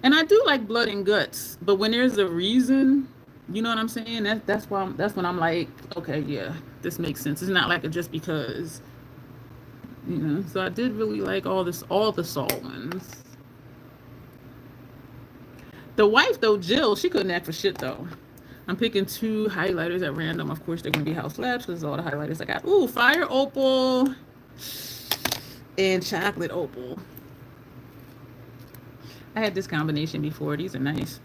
A: And I do like Blood and Guts, but when there's a reason, you know what I'm saying? That's when I'm like, okay, yeah, this makes sense. It's not like a just because, So I did really like all the Saw ones. The wife though, Jill, she couldn't act for shit though. I'm picking 2 highlighters at random. Of course, they're gonna be House Labs because all the highlighters I got. Ooh, Fire Opal and Chocolate Opal. I had this combination before. These are nice.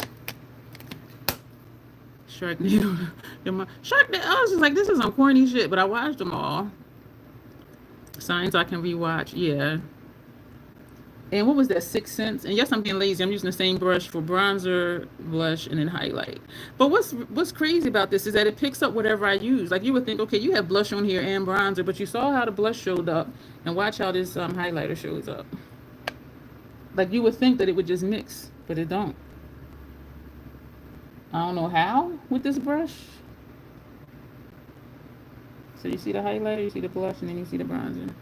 A: Sharknado. Sharknado. I was just like, this is some corny shit, but I watched them all. Signs I can rewatch. Yeah. And what was that, 6 cents? And yes, I'm being lazy. I'm using the same brush for bronzer, blush, and then highlight. But what's crazy about this is that it picks up whatever I use. Like you would think, okay, you have blush on here and bronzer, but you saw how the blush showed up, and watch how this highlighter shows up. Like you would think that it would just mix, but it don't. I don't know how with this brush. So you see the highlighter, you see the blush, and then you see the bronzer.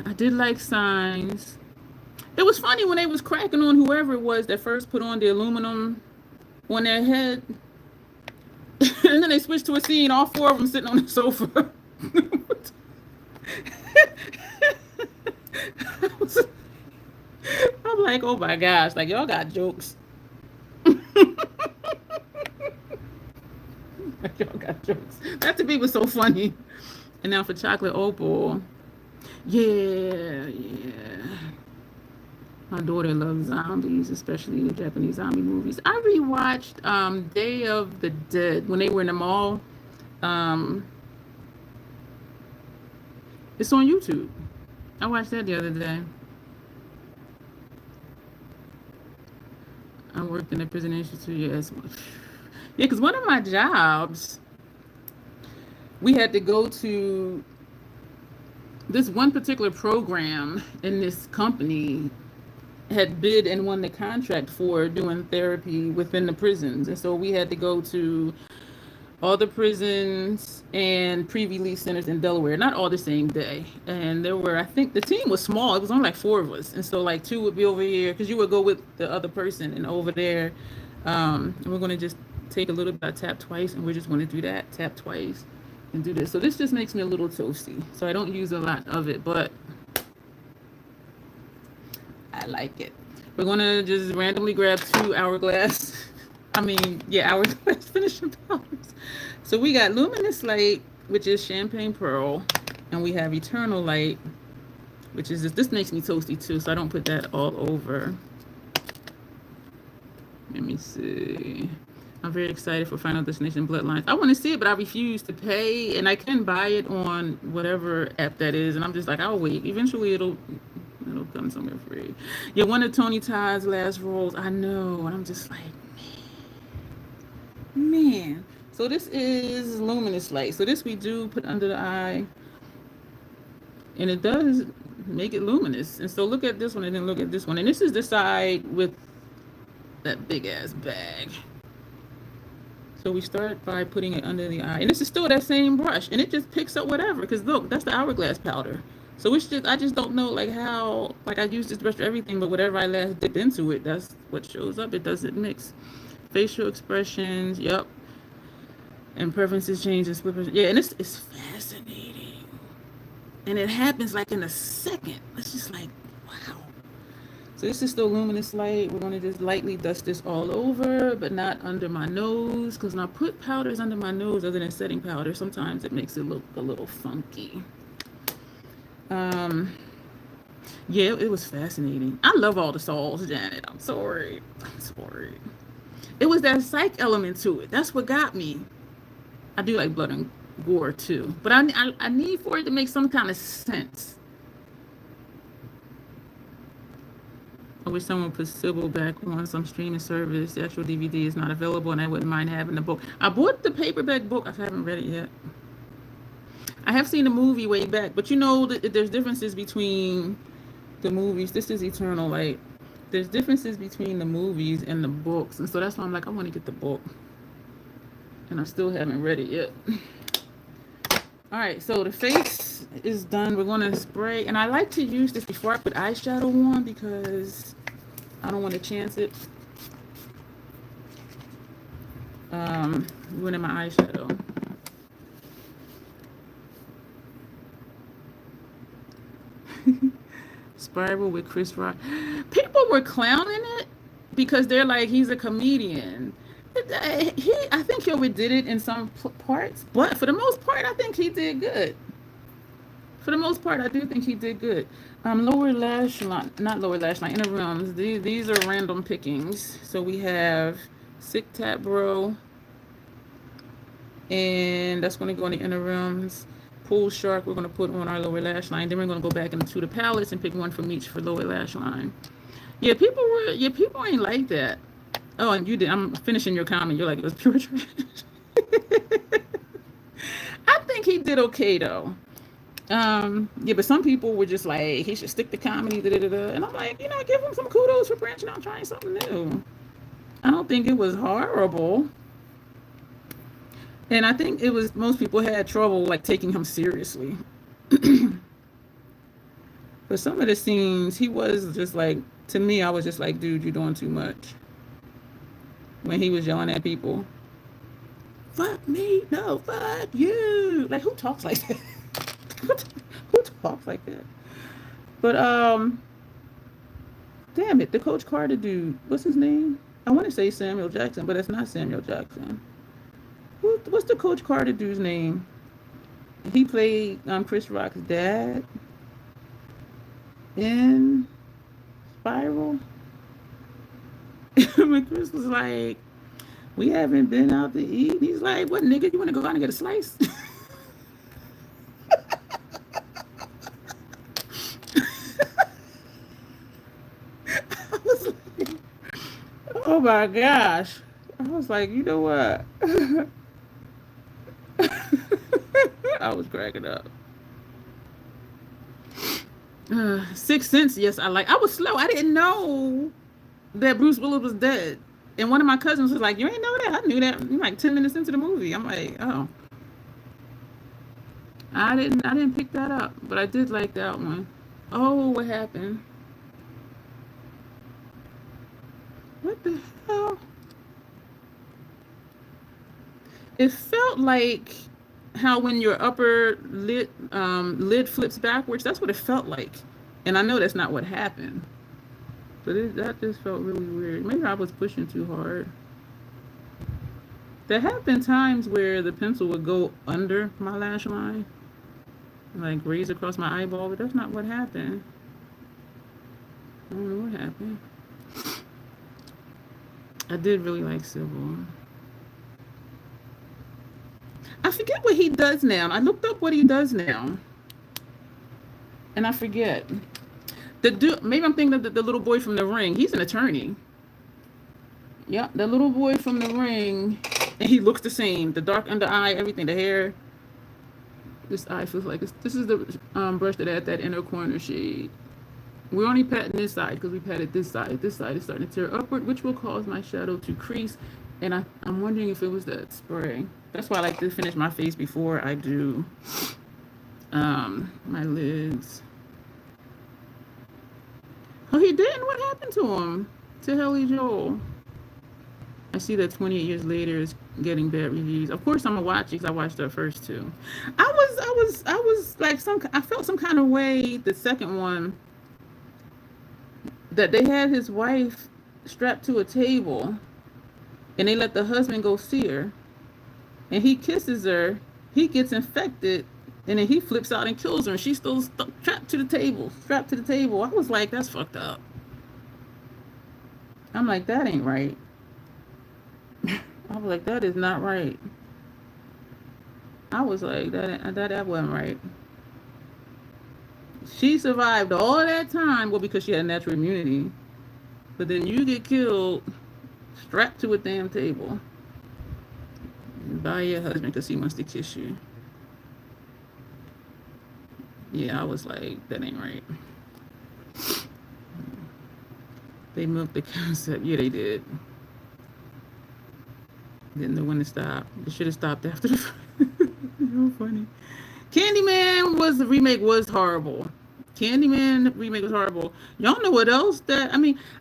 A: I did like Signs. It was funny when they was cracking on whoever it was that first put on the aluminum on their head. And then they switched to a scene, all 4 of them sitting on the sofa. I'm like, oh my gosh, like y'all got jokes. jokes. That to me was so funny. And now for chocolate opal, yeah. My daughter loves zombies, especially the Japanese zombie movies. I rewatched Day of the Dead when they were in the mall. Um, it's on YouTube. I watched that the other day. I worked in a prison institute. Yes. Yeah, because one of my jobs, we had to go to this one particular program in this company had bid and won the contract for doing therapy within the prisons. And so we had to go to all the prisons and pre-release centers in Delaware, not all the same day. And there were, I think the team was small. It was only like 4 of us. And so like 2 would be over here because you would go with the other person, and over there. And we're going to just take a little bit of tap twice, and we're just going to do that, tap twice and do this. So this just makes me a little toasty. So I don't use a lot of it, but I like it. We're going to just randomly grab 2 hourglass. Hourglass finishing powders. So we got Luminous Light, which is Champagne Pearl, and we have Eternal Light, which is this makes me toasty too, so I don't put that all over. Let me see. I'm very excited for Final Destination Bloodlines. I want to see it, but I refuse to pay, and I can buy it on whatever app that is, and I'm just like, I'll wait. Eventually it'll come somewhere free. Yeah, one of Tony Todd's last roles. I know, and I'm just like, man. So this is Luminous Light. So this we do put under the eye, and it does make it luminous. And so look at this one and then look at this one. And this is the side with that big ass bag. So we start by putting it under the eye, and this is still that same brush, and it just picks up whatever, because look, that's the hourglass powder. So it's just, I just don't know like how, like I use this brush for everything, but whatever I last dip into it, that's what shows up. It doesn't mix. Facial expressions, yep. And preferences change and split. Yeah, and it's fascinating. And it happens like in a second. It's just like, wow. So this is still Luminous Light. We're going to just lightly dust this all over, but not under my nose, because when I put powders under my nose other than setting powder, sometimes it makes it look a little funky. Yeah, it was fascinating. I love all the souls, Janet. I'm sorry. It was that psych element to it. That's what got me. I do like blood and gore too, but I need for it to make some kind of sense. I wish someone put Sybil back on some streaming service. The actual DVD is not available, and I wouldn't mind having the book. I bought the paperback book. I haven't read it yet. I have seen the movie way back, but you know that there's differences between the movies. This is Eternal Light. There's differences between the movies and the books, and so that's why I'm like, I want to get the book, and I still haven't read it yet. All right, so the face is done. We're gonna spray, and I like to use this before I put eyeshadow on because I don't want to chance it ruining my eyeshadow. Spiral with Chris Rock. People were clowning it because they're like, he's a comedian. I think he overdid it in some parts, but for the most part, I think he did good. For the most part, I do think he did good. Lower lash line, not lower lash line, inner rims. These are random pickings. So we have Sick Tap Bro, and that's going to go in the inner rims. Pool Shark, we're going to put on our lower lash line. Then we're going to go back into the palettes and pick one from each for lower lash line. Yeah, people ain't like that. Oh, and you did. I'm finishing your comment. You're like, it was pure trash. I think he did okay though. Yeah, but some people were just like, he should stick to comedy, and I'm like, give him some kudos for branching out, trying something new. I don't think it was horrible. And I think it was, most people had trouble like taking him seriously. But some of the scenes, he was just like, to me, I was just like, dude, you're doing too much. When he was yelling at people, fuck me, no, fuck you. Like, who talks like that? Who talks like that? But damn it, the Coach Carter dude, what's his name? I want to say Samuel Jackson, but it's not Samuel Jackson. What's the Coach Carter dude's name? He played Chris Rock's dad in Spiral. When Chris was like, we haven't been out to eat. He's like, what, nigga? You want to go out and get a slice? I was like, oh my gosh. I was like, you know what? I was cracking up. Sixth Sense, yes, I was slow. I didn't know that Bruce Willis was dead. And one of my cousins was like, you ain't know that? I knew that like 10 minutes into the movie. I'm like, oh. I didn't pick that up, but I did like that one. Oh, what happened? What the hell? It felt like how when your upper lid flips backwards, that's what it felt like. And I know that's not what happened. But that just felt really weird. Maybe I was pushing too hard. There have been times where the pencil would go under my lash line, like graze across my eyeball, but that's not what happened. I don't know what happened. I did really like Civil. I forget what he does now. I looked up what he does now, and I forget. The dude, maybe I'm thinking of the little boy from The Ring. He's an attorney. Yeah, the little boy from The Ring, and he looks the same. The dark under eye, everything, the hair. This eye feels like this is the brush that had that inner corner shade. We're only patting this side because we patted this side. This side is starting to tear upward, which will cause my shadow to crease. And I'm wondering if it was that spray. That's why I like to finish my face before I do my lids. Oh, he didn't? What happened to him? To Haley Joel. I see that 28 years later is getting bad reviews. Of course, I'm gonna watch it because I watched the first two. I was like I felt some kind of way. The second one, that they had his wife strapped to a table, and they let the husband go see her, and he kisses her. He gets infected, and then he flips out and kills her, and she's still strapped to the table. I was like, that's fucked up. I'm like, that ain't right. I was like, that is not right. I was like, that wasn't right. She survived all that time, well, because she had natural immunity. But then you get killed, strapped to a damn table, by your husband because he wants to kiss you. Yeah, I was like, that ain't right. They moved the concept. Yeah, they did. Didn't know when to stop. They should have stopped after the. So funny. Candyman the remake was horrible. Candyman remake was horrible. Y'all know what else that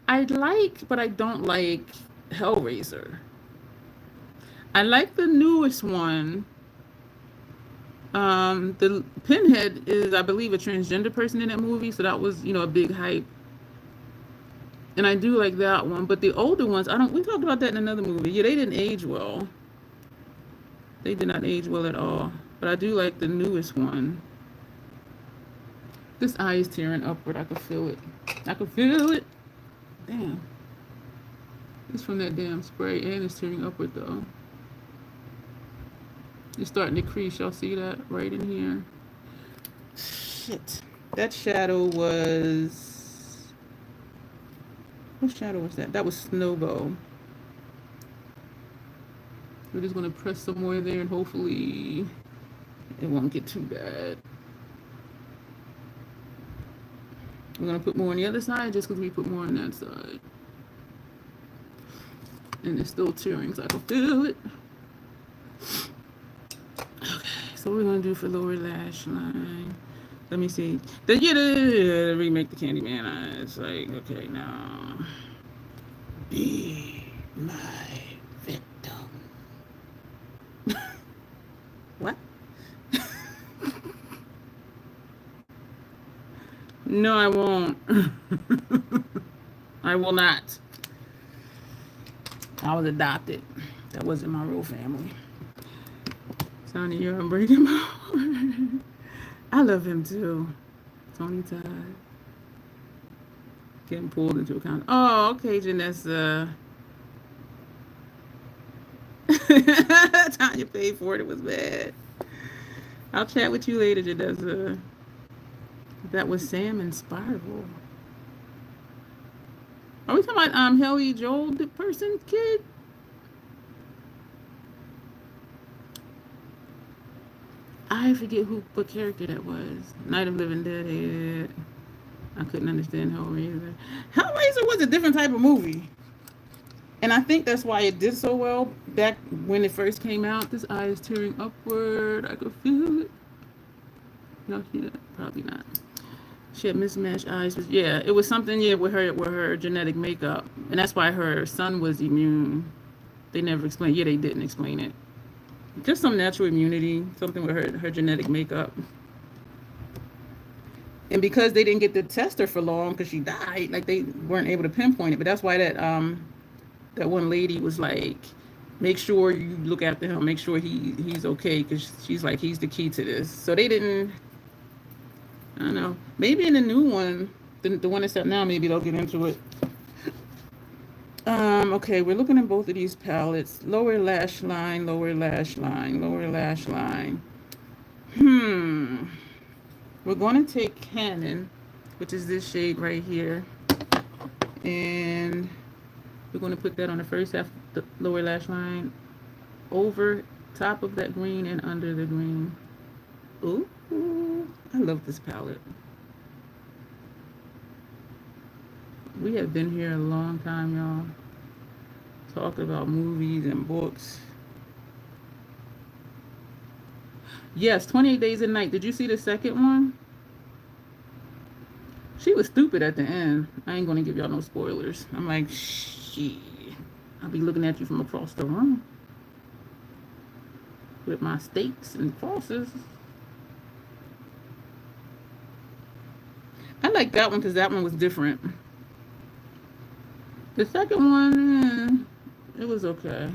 A: I like, but I don't like Hellraiser. I like the newest one. The Pinhead is, I believe, a transgender person in that movie, so that was, a big hype. And I do like that one, but the older ones, we talked about that in another movie. Yeah, they didn't age well. They did not age well at all. But I do like the newest one. This eye is tearing upward. I can feel it. Damn. It's from that damn spray, and it's tearing upward though. It's starting to crease. Y'all see that right in here? Shit. That shadow was... What shadow was that? That was Snowbow. We're just going to press some more there and hopefully it won't get too bad. We're going to put more on the other side just because we put more on that side. And it's still tearing, so I can feel it. Okay, so what we're going to do for lower lash line. Let me see. The remake the Candyman eyes. Like, okay, now. Be my victim. What? No, I won't. I will not. I was adopted. That wasn't my real family. Tony, you're breaking my heart. I love him too. Tony Todd. Getting pulled into account. Oh, okay, Janessa. Tanya paid for it. It was bad. I'll chat with you later, Janessa. That was Sam and Spiral. Are we talking about Haley Joel, the person kid? I forget what character that was. Night of Living Dead. Yeah. I couldn't understand Hellraiser. Hellraiser was a different type of movie. And I think that's why it did so well back when it first came out. This eye is tearing upward. I could feel it. Y'all see that? Probably not. She had mismatched eyes. Yeah, it was something, with her genetic makeup. And that's why her son was immune. They never explained. Yeah, they didn't explain it. Just some natural immunity, something with her genetic makeup. And because they didn't get to test her for long because she died, like they weren't able to pinpoint it. But that's why that one lady was like, make sure you look after him, make sure he's okay, because she's like, he's the key to this. So they didn't, I don't know, maybe in the new one, the one that's out now, maybe they'll get into it. Okay, we're looking at both of these palettes. Lower lash line, lower lash line, lower lash line. We're going to take Canon, which is this shade right here, and we're going to put that on the first half of the lower lash line, over top of that green and under the green. Ooh, I love this palette. We have been here a long time, y'all. Talking about movies and books. Yes, 28 Days a Night. Did you see the second one? She was stupid at the end. I ain't gonna give y'all no spoilers. I'm like, shit. I'll be looking at you from across the room with my stakes and crosses. I like that one because that one was different. The second one, it was okay.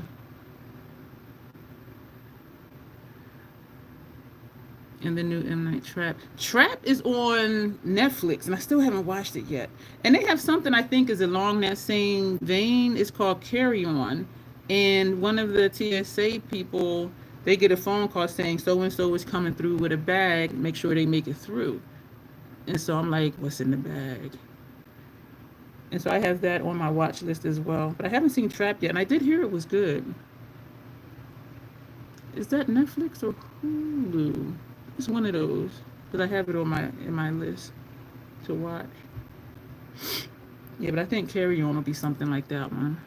A: And the new M. Night Trap. Trap is on Netflix, and I still haven't watched it yet. And they have something I think is along that same vein. It's called Carry On. And one of the TSA people, they get a phone call saying so-and-so is coming through with a bag. Make sure they make it through. And so I'm like, what's in the bag? And so I have that on my watch list as well. But I haven't seen Trap yet, and I did hear it was good. Is that Netflix or Hulu? It's one of those, because I have it on in my list to watch. Yeah, but I think Carry On will be something like that one.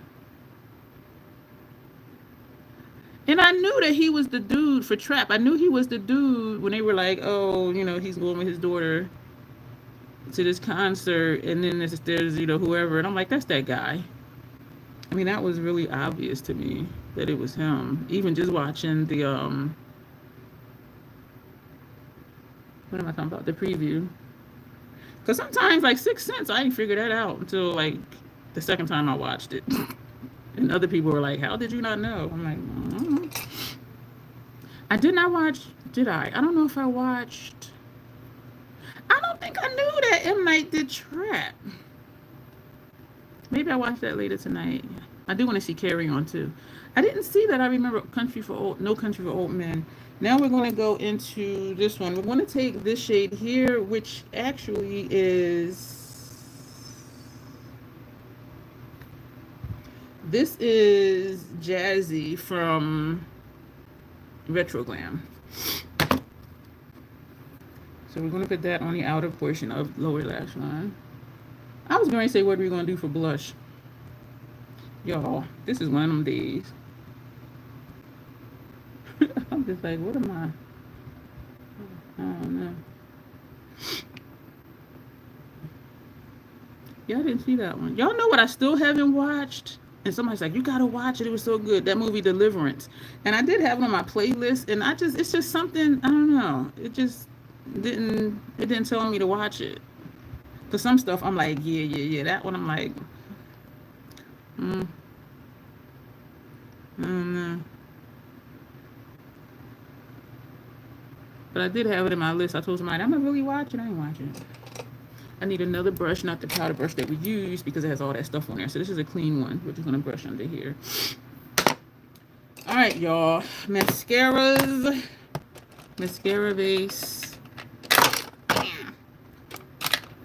A: And I knew that he was the dude for Trap. I knew he was the dude when they were like, oh, he's going with his daughter to this concert, and then there's whoever, and I'm like, that's that guy. I mean, that was really obvious to me that it was him. Even just watching the what am I talking about? The preview. Because sometimes, like Sixth Sense, I didn't figure that out until like the second time I watched it. And other people were like, how did you not know? I'm like, I did not watch, did I? I don't know if I watched. I don't think I knew that M. Night did Trap. Maybe I watch that later tonight. I do want to see Carry On too. I didn't see that. I remember No Country for Old Men. Now we're going to go into this one. We're going to take this shade here, which actually is, this is Jazzy from Retro Glam. So we're going to put that on the outer portion of lower lash line. I was going to say, what are we going to do for blush? Y'all, this is one of them days. I'm just like, what am I don't know. Y'all didn't see that one. Y'all know what I still haven't watched? And somebody's like, you gotta watch it. It was so good. That movie Deliverance. And I did have it on my playlist, and it's just something, I don't know. It just didn't tell me to watch it. Cause some stuff I'm like, yeah. That one I'm like, I don't know. But I did have it in my list. I told somebody, I'm going to really watch it. I ain't watching it. I need another brush, not the powder brush that we use because it has all that stuff on there. So this is a clean one. We're just going to brush under here. All right, y'all. Mascaras. Mascara base.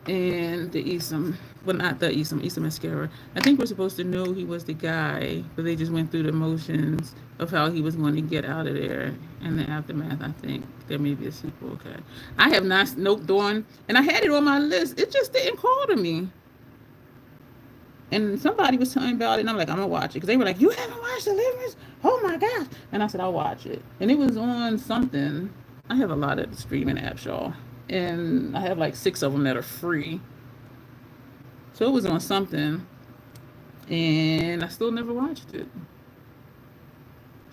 A: And the Isom. Well, not the Isom mascara. I think we're supposed to know he was the guy, but they just went through the motions of how he was going to get out of there and the aftermath. I think there may be a sequel. Okay. I have not snoped on, and I had it on my list. It just didn't call to me. And somebody was telling me about it, and I'm like, I'm going to watch it. Because they were like, you haven't watched Deliverance? Oh my gosh. And I said, I'll watch it. And it was on something. I have a lot of streaming apps, y'all. And I have like 6 of them that are free. So it was on something. And I still never watched it.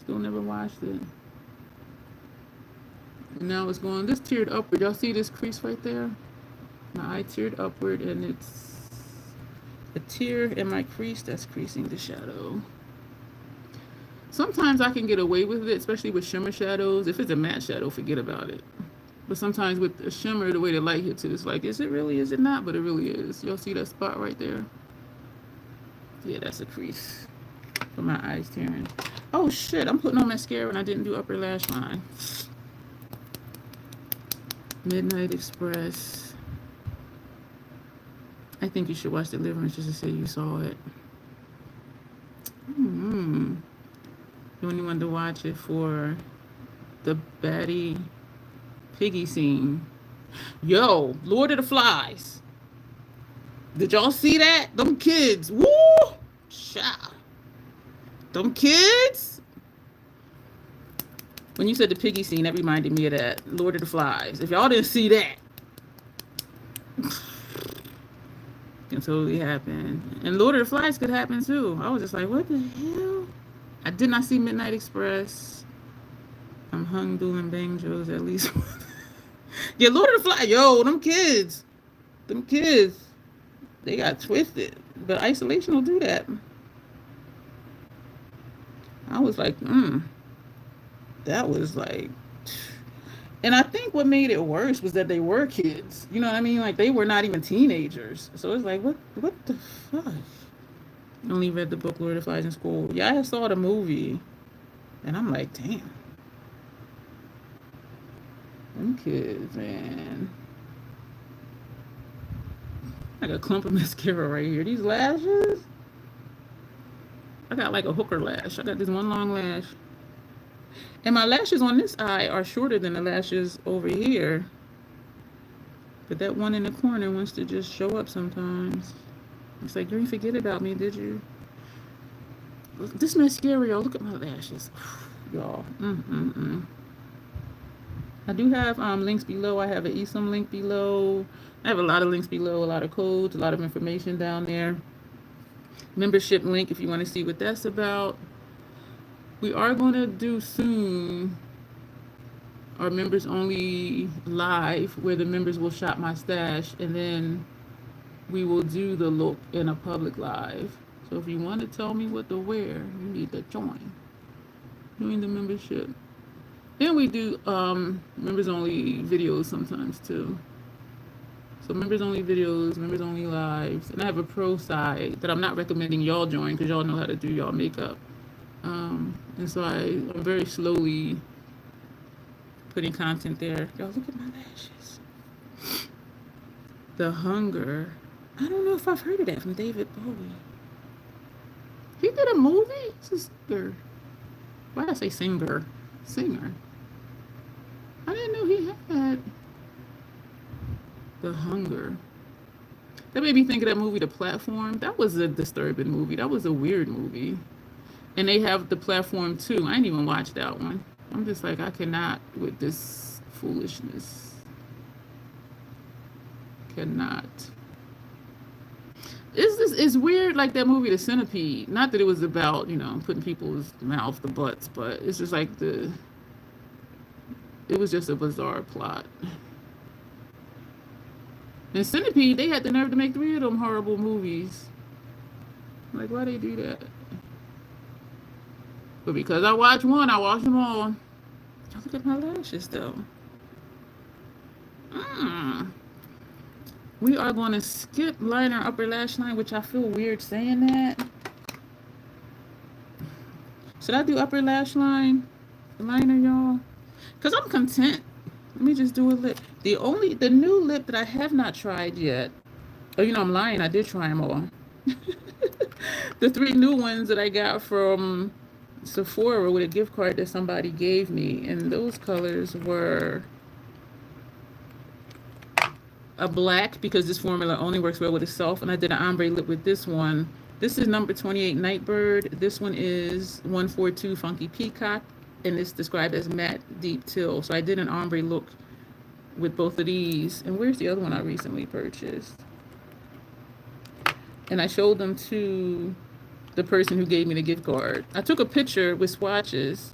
A: Still never watched it. And now it's going, this tiered upward. Y'all see this crease right there? My eye tiered upward, and it's a tear in my crease that's creasing the shadow. Sometimes I can get away with it, especially with shimmer shadows. If it's a matte shadow, forget about it. But sometimes with a shimmer, the way the light hits it, it's like, is it really, is it not? But it really is. Y'all see that spot right there? Yeah, that's a crease for my eyes tearing. Oh shit, I'm putting on mascara and I didn't do upper lash line. Midnight Express. I think you should watch Deliverance just to say you saw it. You only wanted to watch it for the baddie piggy scene. Yo, Lord of the Flies. Did y'all see that? Them kids. Woo! Child. Them kids. When you said the piggy scene, that reminded me of that. Lord of the Flies. If y'all didn't see that, can totally happen. And Lord of the Flies could happen too. I was just like, what the hell? I did not see Midnight Express. I'm hung doing banjos at least. Yeah, Lord of the Flies. Yo, them kids. Them kids. They got twisted. But isolation will do that. I was like, that was like, and I think what made it worse was that they were kids. You know what I mean? Like, they were not even teenagers. So it's like, what the fuck? I only read the book Lord of the Flies in school. Yeah, I saw the movie. And I'm like, damn. Them kids, man. I got a clump of mascara right here. These lashes. I got like a hooker lash. I got this one long lash. And my lashes on this eye are shorter than the lashes over here. But that one in the corner wants to just show up sometimes. It's like, you didn't forget about me, did you? This mascara, y'all, look at my lashes. Y'all. I do have links below. I have an Isom link below. I have a lot of links below, a lot of codes, a lot of information down there. Membership link if you want to see what that's about. We are going to do soon our members only live where the members will shop my stash, and then we will do the look in a public live. So if you want to tell me what to wear, you need to join the membership. Then we do members only videos sometimes too. So members only videos, members only lives, and I have a pro side that I'm not recommending y'all join because y'all know how to do y'all makeup. And so I'm very slowly putting content there. Y'all look at my lashes. The Hunger. I don't know if I've heard of that from David Bowie. He did a movie? Sister. Why did I say singer? Singer. I didn't know he had The Hunger. That made me think of that movie, The Platform. That was a disturbing movie. That was a weird movie. And they have The Platform too. I didn't even watch that one. I'm just like, I cannot with this foolishness. Cannot. It's weird, like that movie, The Centipede. Not that it was about, putting people's mouth to butts, but it's just like it was just a bizarre plot. And Centipede, they had the nerve to make 3 of them horrible movies. Like, why they do that? But because I watch one, I watch them all. Look at my lashes, though. We are going to skip liner upper lash line, which I feel weird saying that. Should I do upper lash line liner, y'all? Because I'm content. Let me just do a lip. The new lip that I have not tried yet. Oh, you know, I'm lying. I did try them all. The 3 new ones that I got from Sephora with a gift card that somebody gave me. And those colors were a black, because this formula only works well with itself. And I did an ombre lip with this one. This is number 28 Nightbird. This one is 142 Funky Peacock. And it's described as matte deep teal. So I did an ombre look with both of these. And where's the other one I recently purchased? And I showed them to the person who gave me the gift card. I took a picture with swatches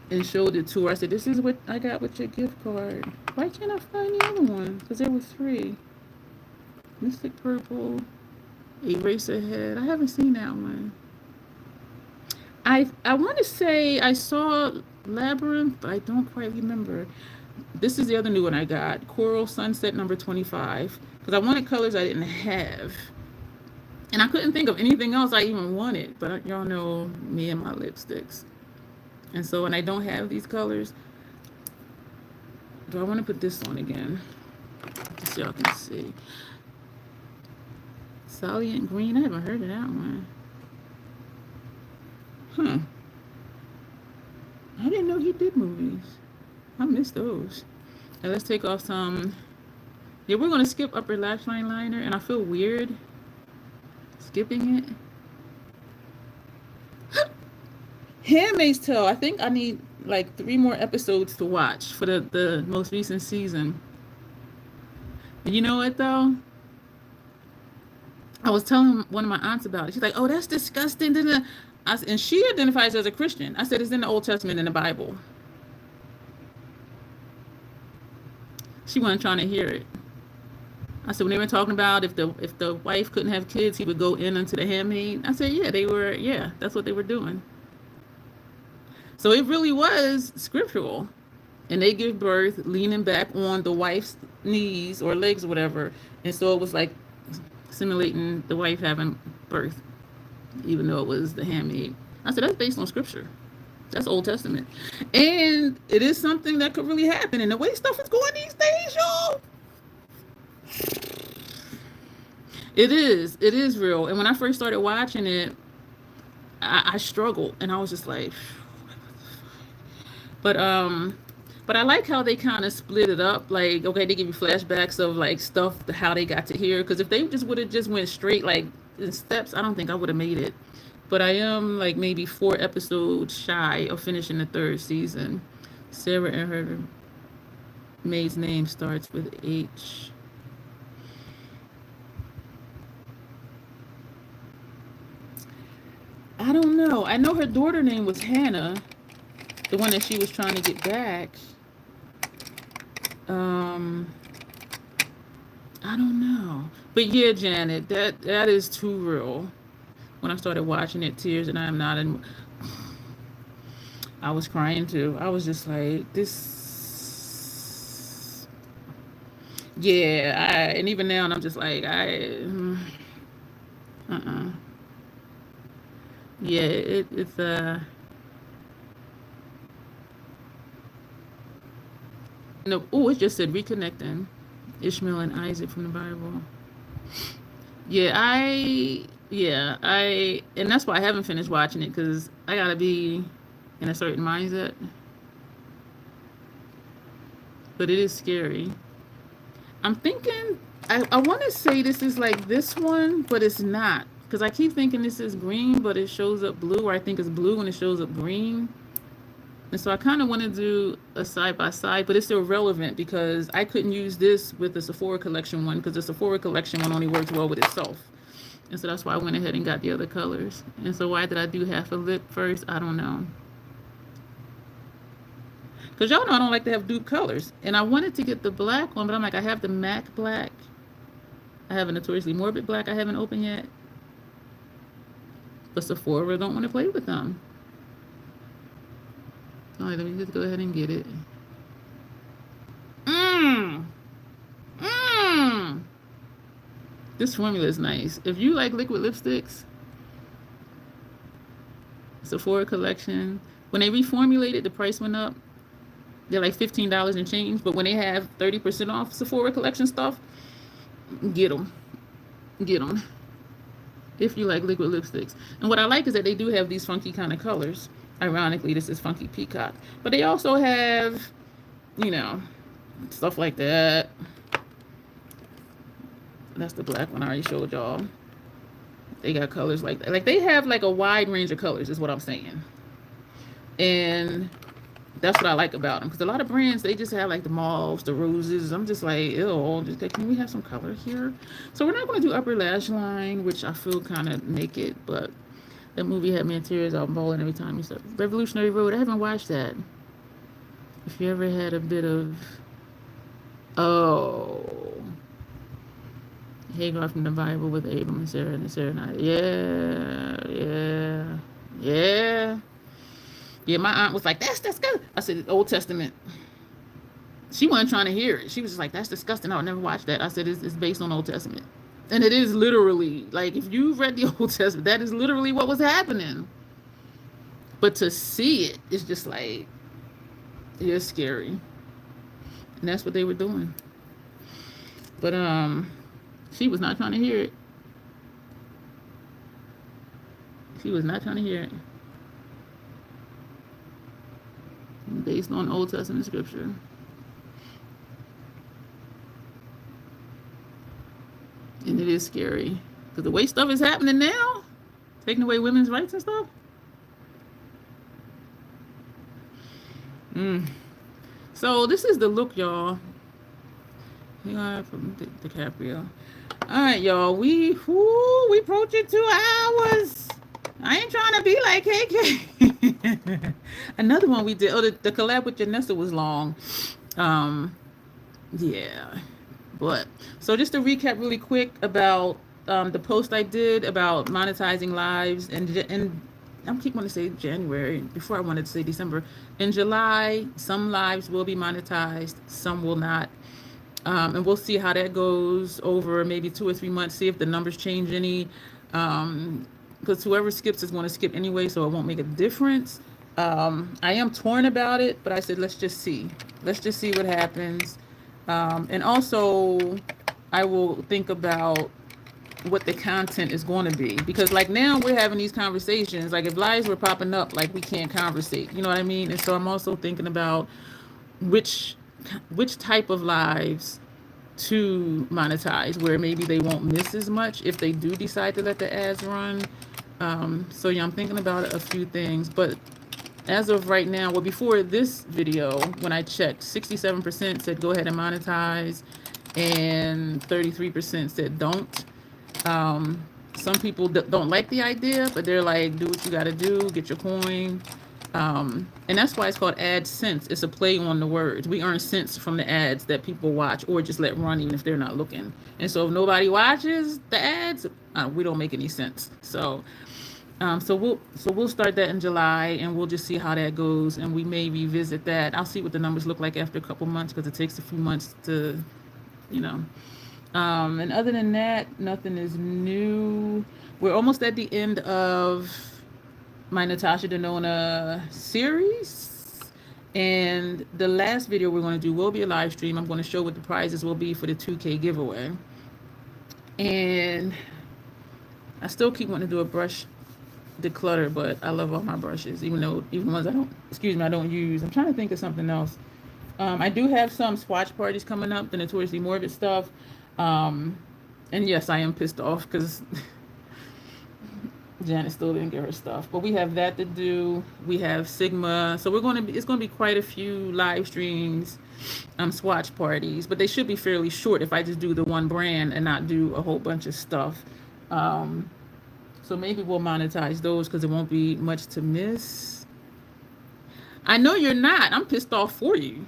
A: and showed it to her. I said, this is what I got with your gift card. Why can't I find the other one? Because there were 3. Mystic Purple, Eraserhead. I haven't seen that one. I want to say I saw Labyrinth, but I don't quite remember. This is the other new one I got. Coral Sunset number 25. Because I wanted colors I didn't have. And I couldn't think of anything else I even wanted. But y'all know me and my lipsticks. And so when I don't have these colors, do I want to put this on again? Just so y'all can see. Salient Green. I haven't heard of that one. Huh. I didn't know he did movies. I missed those. And let's take off some. Yeah, we're going to skip upper lash line liner. And I feel weird skipping it. Handmaid's Tale. I think I need like 3 more episodes to watch for the most recent season. And you know what though? I was telling one of my aunts about it. She's like, oh, that's disgusting. And she identifies as a Christian. I said, it's in the Old Testament in the Bible. She wasn't trying to hear it. I said, when they were talking about if the wife couldn't have kids, he would go in unto the handmaid. I said, yeah, that's what they were doing. So it really was scriptural. And they give birth leaning back on the wife's knees or legs or whatever. And so it was like simulating the wife having birth, even though it was the handmaid. I said, that's based on scripture. That's Old Testament. And it is something that could really happen. And the way stuff is going these days, y'all, it is real. And when I first started watching it, I struggled. And I was just like, but I like how they kind of split it up. Like, okay, they give you flashbacks of like stuff, how they got to here. Because if they just would have just went straight like in steps, I don't think I would have made it. But I am like maybe 4 episodes shy of finishing the 3rd season. Sarah and her maid's name starts with H. I don't know. I know her daughter name was Hannah, the one that she was trying to get back. I don't know. But yeah, Janet, that is too real. When I started watching it, tears, and I'm not in. I was crying too. I was just like, this. Yeah, and even now, I'm just like, yeah, it's no. Oh, it just said reconnecting Ishmael and Isaac from the Bible. Yeah, and that's why I haven't finished watching it, because I gotta be in a certain mindset. But it is scary. I'm thinking, I want to say this is like this one, but it's not. Because I keep thinking this is green, but it shows up blue, or I think it's blue and it shows up green. And so I kind of want to do a side-by-side, but it's still relevant because I couldn't use this with the Sephora collection one, because the Sephora collection one only works well with itself. And so that's why I went ahead and got the other colors. And so why did I do half a lip first? I don't know. Because y'all know I don't like to have dupe colors. And I wanted to get the black one, but I'm like, I have the MAC black. I have a Notoriously Morbid black I haven't opened yet. But Sephora don't want to play with them. All right, let me just go ahead and get it. This formula is nice. If you like liquid lipsticks, Sephora collection, when they reformulated, the price went up. They're like $15 and change, but when they have 30% off Sephora collection stuff, get them. Get them. If you like liquid lipsticks. And what I like is that they do have these funky kind of colors. Ironically, this is Funky Peacock. But they also have, you know, stuff like that. That's the black one I already showed y'all. They got colors like that. Like, they have like a wide range of colors is what I'm saying. And that's what I like about them. Because a lot of brands, they just have like the mauves, the roses. I'm just like, ew, just like, can we have some color here? So we're not going to do upper lash line, which I feel kind of naked. But that movie had me in tears. I'm bawling every time you said Revolutionary Road. I haven't watched that. If you ever had a bit of, Hagar from the Bible with Abram and Sarah and Sarah and I. Yeah, my aunt was like, that's disgusting. I said, Old Testament. She wasn't trying to hear it. She was just like, that's disgusting. I would never watch that. I said, it's based on Old Testament. And it is literally, like, if you've read the Old Testament, that is literally what was happening. But to see it, it's just like, it's scary. And that's what they were doing. But, she was not trying to hear it. She was not trying to hear it. Based on Old Testament scripture. And it is scary. Because the way stuff is happening now, taking away women's rights and stuff. So this is the look, y'all. From DiCaprio. All right, y'all. We approaching 2 hours. I ain't trying to be like KK. Another one we did. Oh, the collab with Janessa was long. Yeah. But so just to recap really quick about the post I did about monetizing lives, and I keep wanting to say January before I wanted to say December. In July, some lives will be monetized, some will not. And we'll see how that goes over maybe 2 or 3 months, see if the numbers change any. Because whoever skips is going to skip anyway, so it won't make a difference. I am torn about it, but I said, let's just see. Let's just see what happens. And also, I will think about what the content is going to be. Because, like, now we're having these conversations. Like, if lives were popping up, like, we can't conversate. You know what I mean? And so I'm also thinking about which type of lives to monetize, where maybe they won't miss as much if they do decide to let the ads run. So yeah, I'm thinking about a few things, but as of right now, well, before this video, when I checked, 67% said go ahead and monetize, and 33% said don't. Some people don't like the idea, but they're like, do what you got to do, get your coin. And that's why it's called AdSense. It's a play on the words. We earn cents from the ads that people watch or just let run even if they're not looking. And so if nobody watches the ads, we don't make any sense. So we'll start that in July, and we'll just see how that goes, and we may revisit that. I'll see what the numbers look like after a couple months, because it takes a few months to, you know. And other than that, nothing is new. We're almost at the end of my Natasha Denona series, and the last video we're going to do will be a live stream. I'm going to show what the prizes will be for the 2K giveaway, and I still keep wanting to do a brush declutter, but I love all my brushes, even ones I don't use. I'm trying to think of something else. I do have some swatch parties coming up, the Notoriously Morbid stuff, and yes, I am pissed off because Janet still didn't get her stuff, but we have that to do. We have Sigma, so it's going to be quite a few live streams, swatch parties, but they should be fairly short if I just do the one brand and not do a whole bunch of stuff. So maybe we'll monetize those because it won't be much to miss. I know you're not. I'm pissed off for you.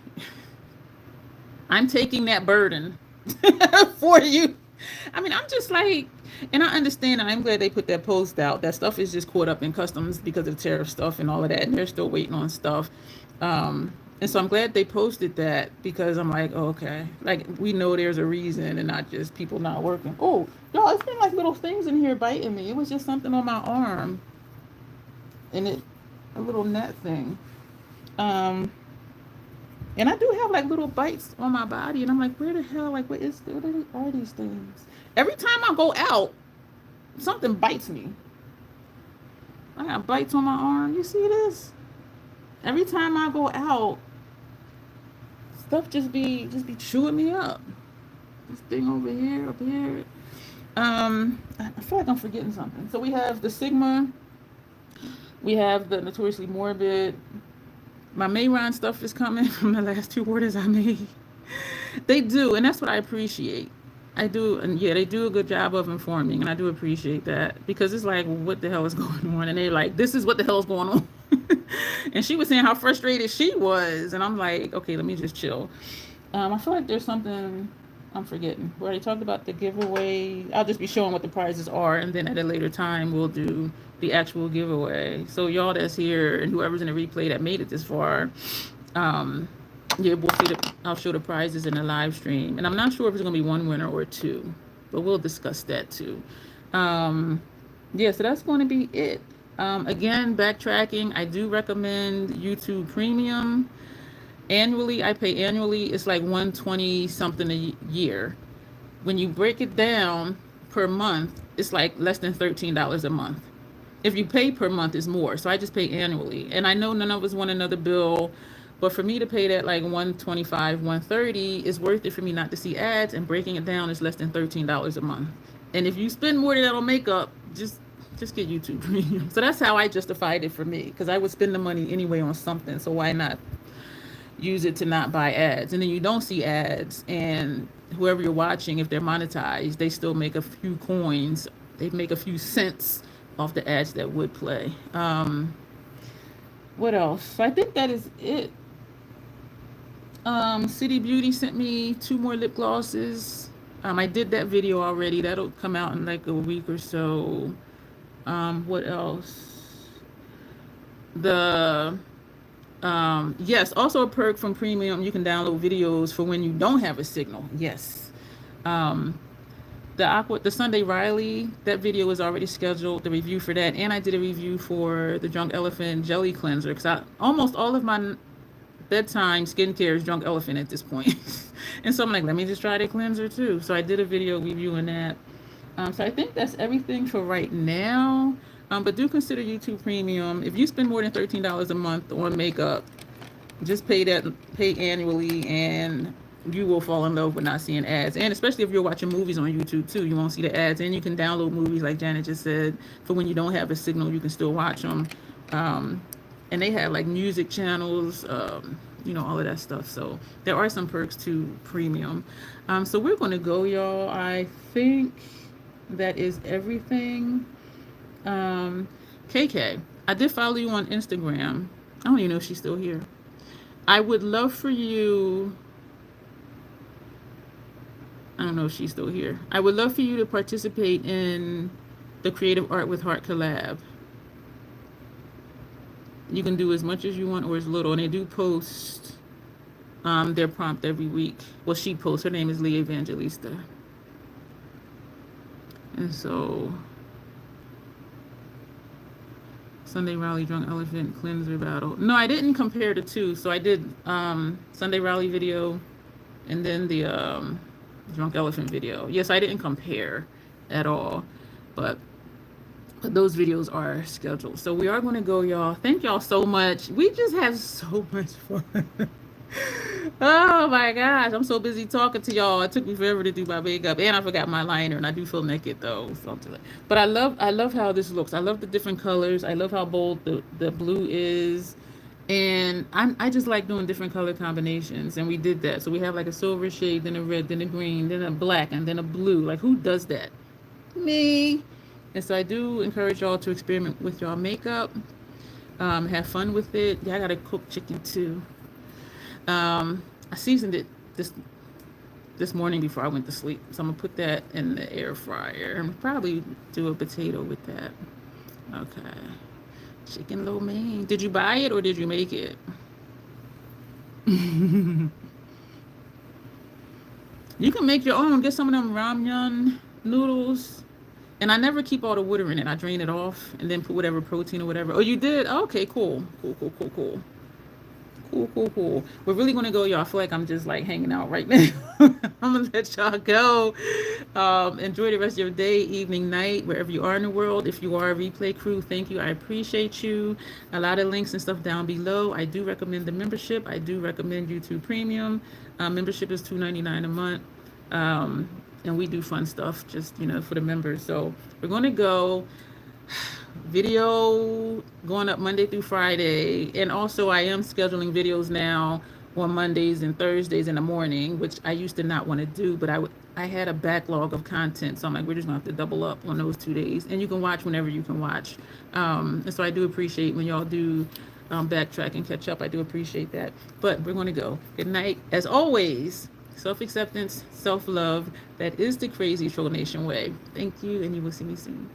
A: I'm taking that burden for you. I mean, I'm just like, and I understand. I'm glad they put that post out. That stuff is just caught up in customs because of tariff stuff and all of that, and they're still waiting on stuff. And so I'm glad they posted that because I'm like, oh, okay, like we know there's a reason and not just people not working. Oh, y'all, it's been like little things in here biting me. It was just something on my arm and it, a little net thing. Um, and I do have like little bites on my body, and I'm like, where the hell, like, are these things? Every time I go out, something bites me. I got bites on my arm. You see this? Every time I go out, stuff just be chewing me up. This thing over here, up here. I feel like I'm forgetting something. So we have the Sigma, we have the Notoriously Morbid. My Mayron stuff is coming from the last two orders I made. They do, and that's what I appreciate. I do, and yeah, they do a good job of informing, and I do appreciate that because it's like, what the hell is going on? And they're like, this is what the hell is going on. And she was saying how frustrated she was, and I'm like, okay, let me just chill. I feel like there's something I'm forgetting. We already talked about the giveaway. I'll just be showing what the prizes are, and then at a later time, we'll do the actual giveaway. So y'all that's here and whoever's in the replay that made it this far, yeah, we'll see I'll show the prizes in the live stream. And I'm not sure if it's going to be one winner or two, but we'll discuss that too. Yeah, so that's going to be it. Again, backtracking, I do recommend YouTube Premium. Annually, I pay annually. It's like $120 something a year. When you break it down per month, it's like less than $13 a month. If you pay per month, it's more. So I just pay annually. And I know none of us want another bill, but for me to pay that like $125, $130 is worth it for me not to see ads, and breaking it down is less than $13 a month. And if you spend more than that on makeup, just get YouTube Premium. So that's how I justified it for me, because I would spend the money anyway on something. So why not use it to not buy ads? And then you don't see ads, and whoever you're watching, if they're monetized, they still make a few coins. They make a few cents off the ads that would play. What else? So I think that is it. City Beauty sent me 2 more lip glosses. I did that video already. That'll come out in like a week or so. What else? The yes, also a perk from Premium, you can download videos for when you don't have a signal. Yes. The Sunday Riley, that video is already scheduled, the review for that, and I did a review for the Drunk Elephant Jelly Cleanser, because almost all of my bedtime skincare is Drunk Elephant at this point. And so I'm like, let me just try the cleanser too. So I did a video reviewing that. So I think that's everything for right now. But do consider YouTube Premium. If you spend more than $13 a month on makeup, just pay annually, and you will fall in love with not seeing ads. And especially if you're watching movies on YouTube too, you won't see the ads. And you can download movies, like Janet just said, for when you don't have a signal, you can still watch them. And they have like music channels, all of that stuff. So there are some perks to Premium. So we're going to go, y'all. I think that is everything. KK, I did follow you on Instagram. I don't even know if she's still here. I would love for you, I don't know if she's still here. I would love for you to participate in the Creative Art with Heart collab. You can do as much as you want or as little, and they do post their prompt every week. Well, she posts. Her name is Leah Evangelista. And so, Sunday Rally Drunk Elephant Cleanser Battle. No, I didn't compare the two. So I did Sunday Rally video and then the Drunk Elephant video. Yes, I didn't compare at all, but those videos are scheduled. So we are going to go, y'all. Thank y'all so much. We just have so much fun. Oh my gosh, I'm so busy talking to y'all. It took me forever to do my makeup, and I forgot my liner, and I do feel naked though. But I love how this looks. I love the different colors. I love how bold the blue is, and I just like doing different color combinations. And we did that. So we have like a silver shade, then a red, then a green, then a black, and then a blue. Like, who does that? Me. And so I do encourage y'all to experiment with y'all makeup. Have fun with it. Yeah, I gotta cook chicken too. I seasoned it this morning before I went to sleep. So I'm gonna put that in the air fryer and probably do a potato with that. Okay. Chicken lo mein. Did you buy it or did you make it? You can make your own. Get some of them ramyun noodles. And I never keep all the water in it. I drain it off and then put whatever protein or whatever. Oh, you did? Okay, cool. Cool, cool, cool, cool. Cool, cool, cool. We're really gonna go, y'all. I feel like I'm just like hanging out right now. I'm gonna let y'all go. Enjoy the rest of your day, evening, night, wherever you are in the world. If you are a replay crew, thank you. I appreciate you. A lot of links and stuff down below. I do recommend the membership. I do recommend YouTube Premium. Membership is $2.99 a month. And we do fun stuff just, for the members. So we're gonna go. Video going up Monday through Friday, and also I am scheduling videos now on Mondays and Thursdays in the morning, which I used to not want to do, but I had a backlog of content, so I'm like, we're just gonna have to double up on those 2 days, and you can watch whenever you can watch. And so I do appreciate when y'all do backtrack and catch up. I do appreciate that. But we're gonna go. Good night. As always, self-acceptance, self-love. That is the crazy Troll Nation way. Thank you, and you will see me soon.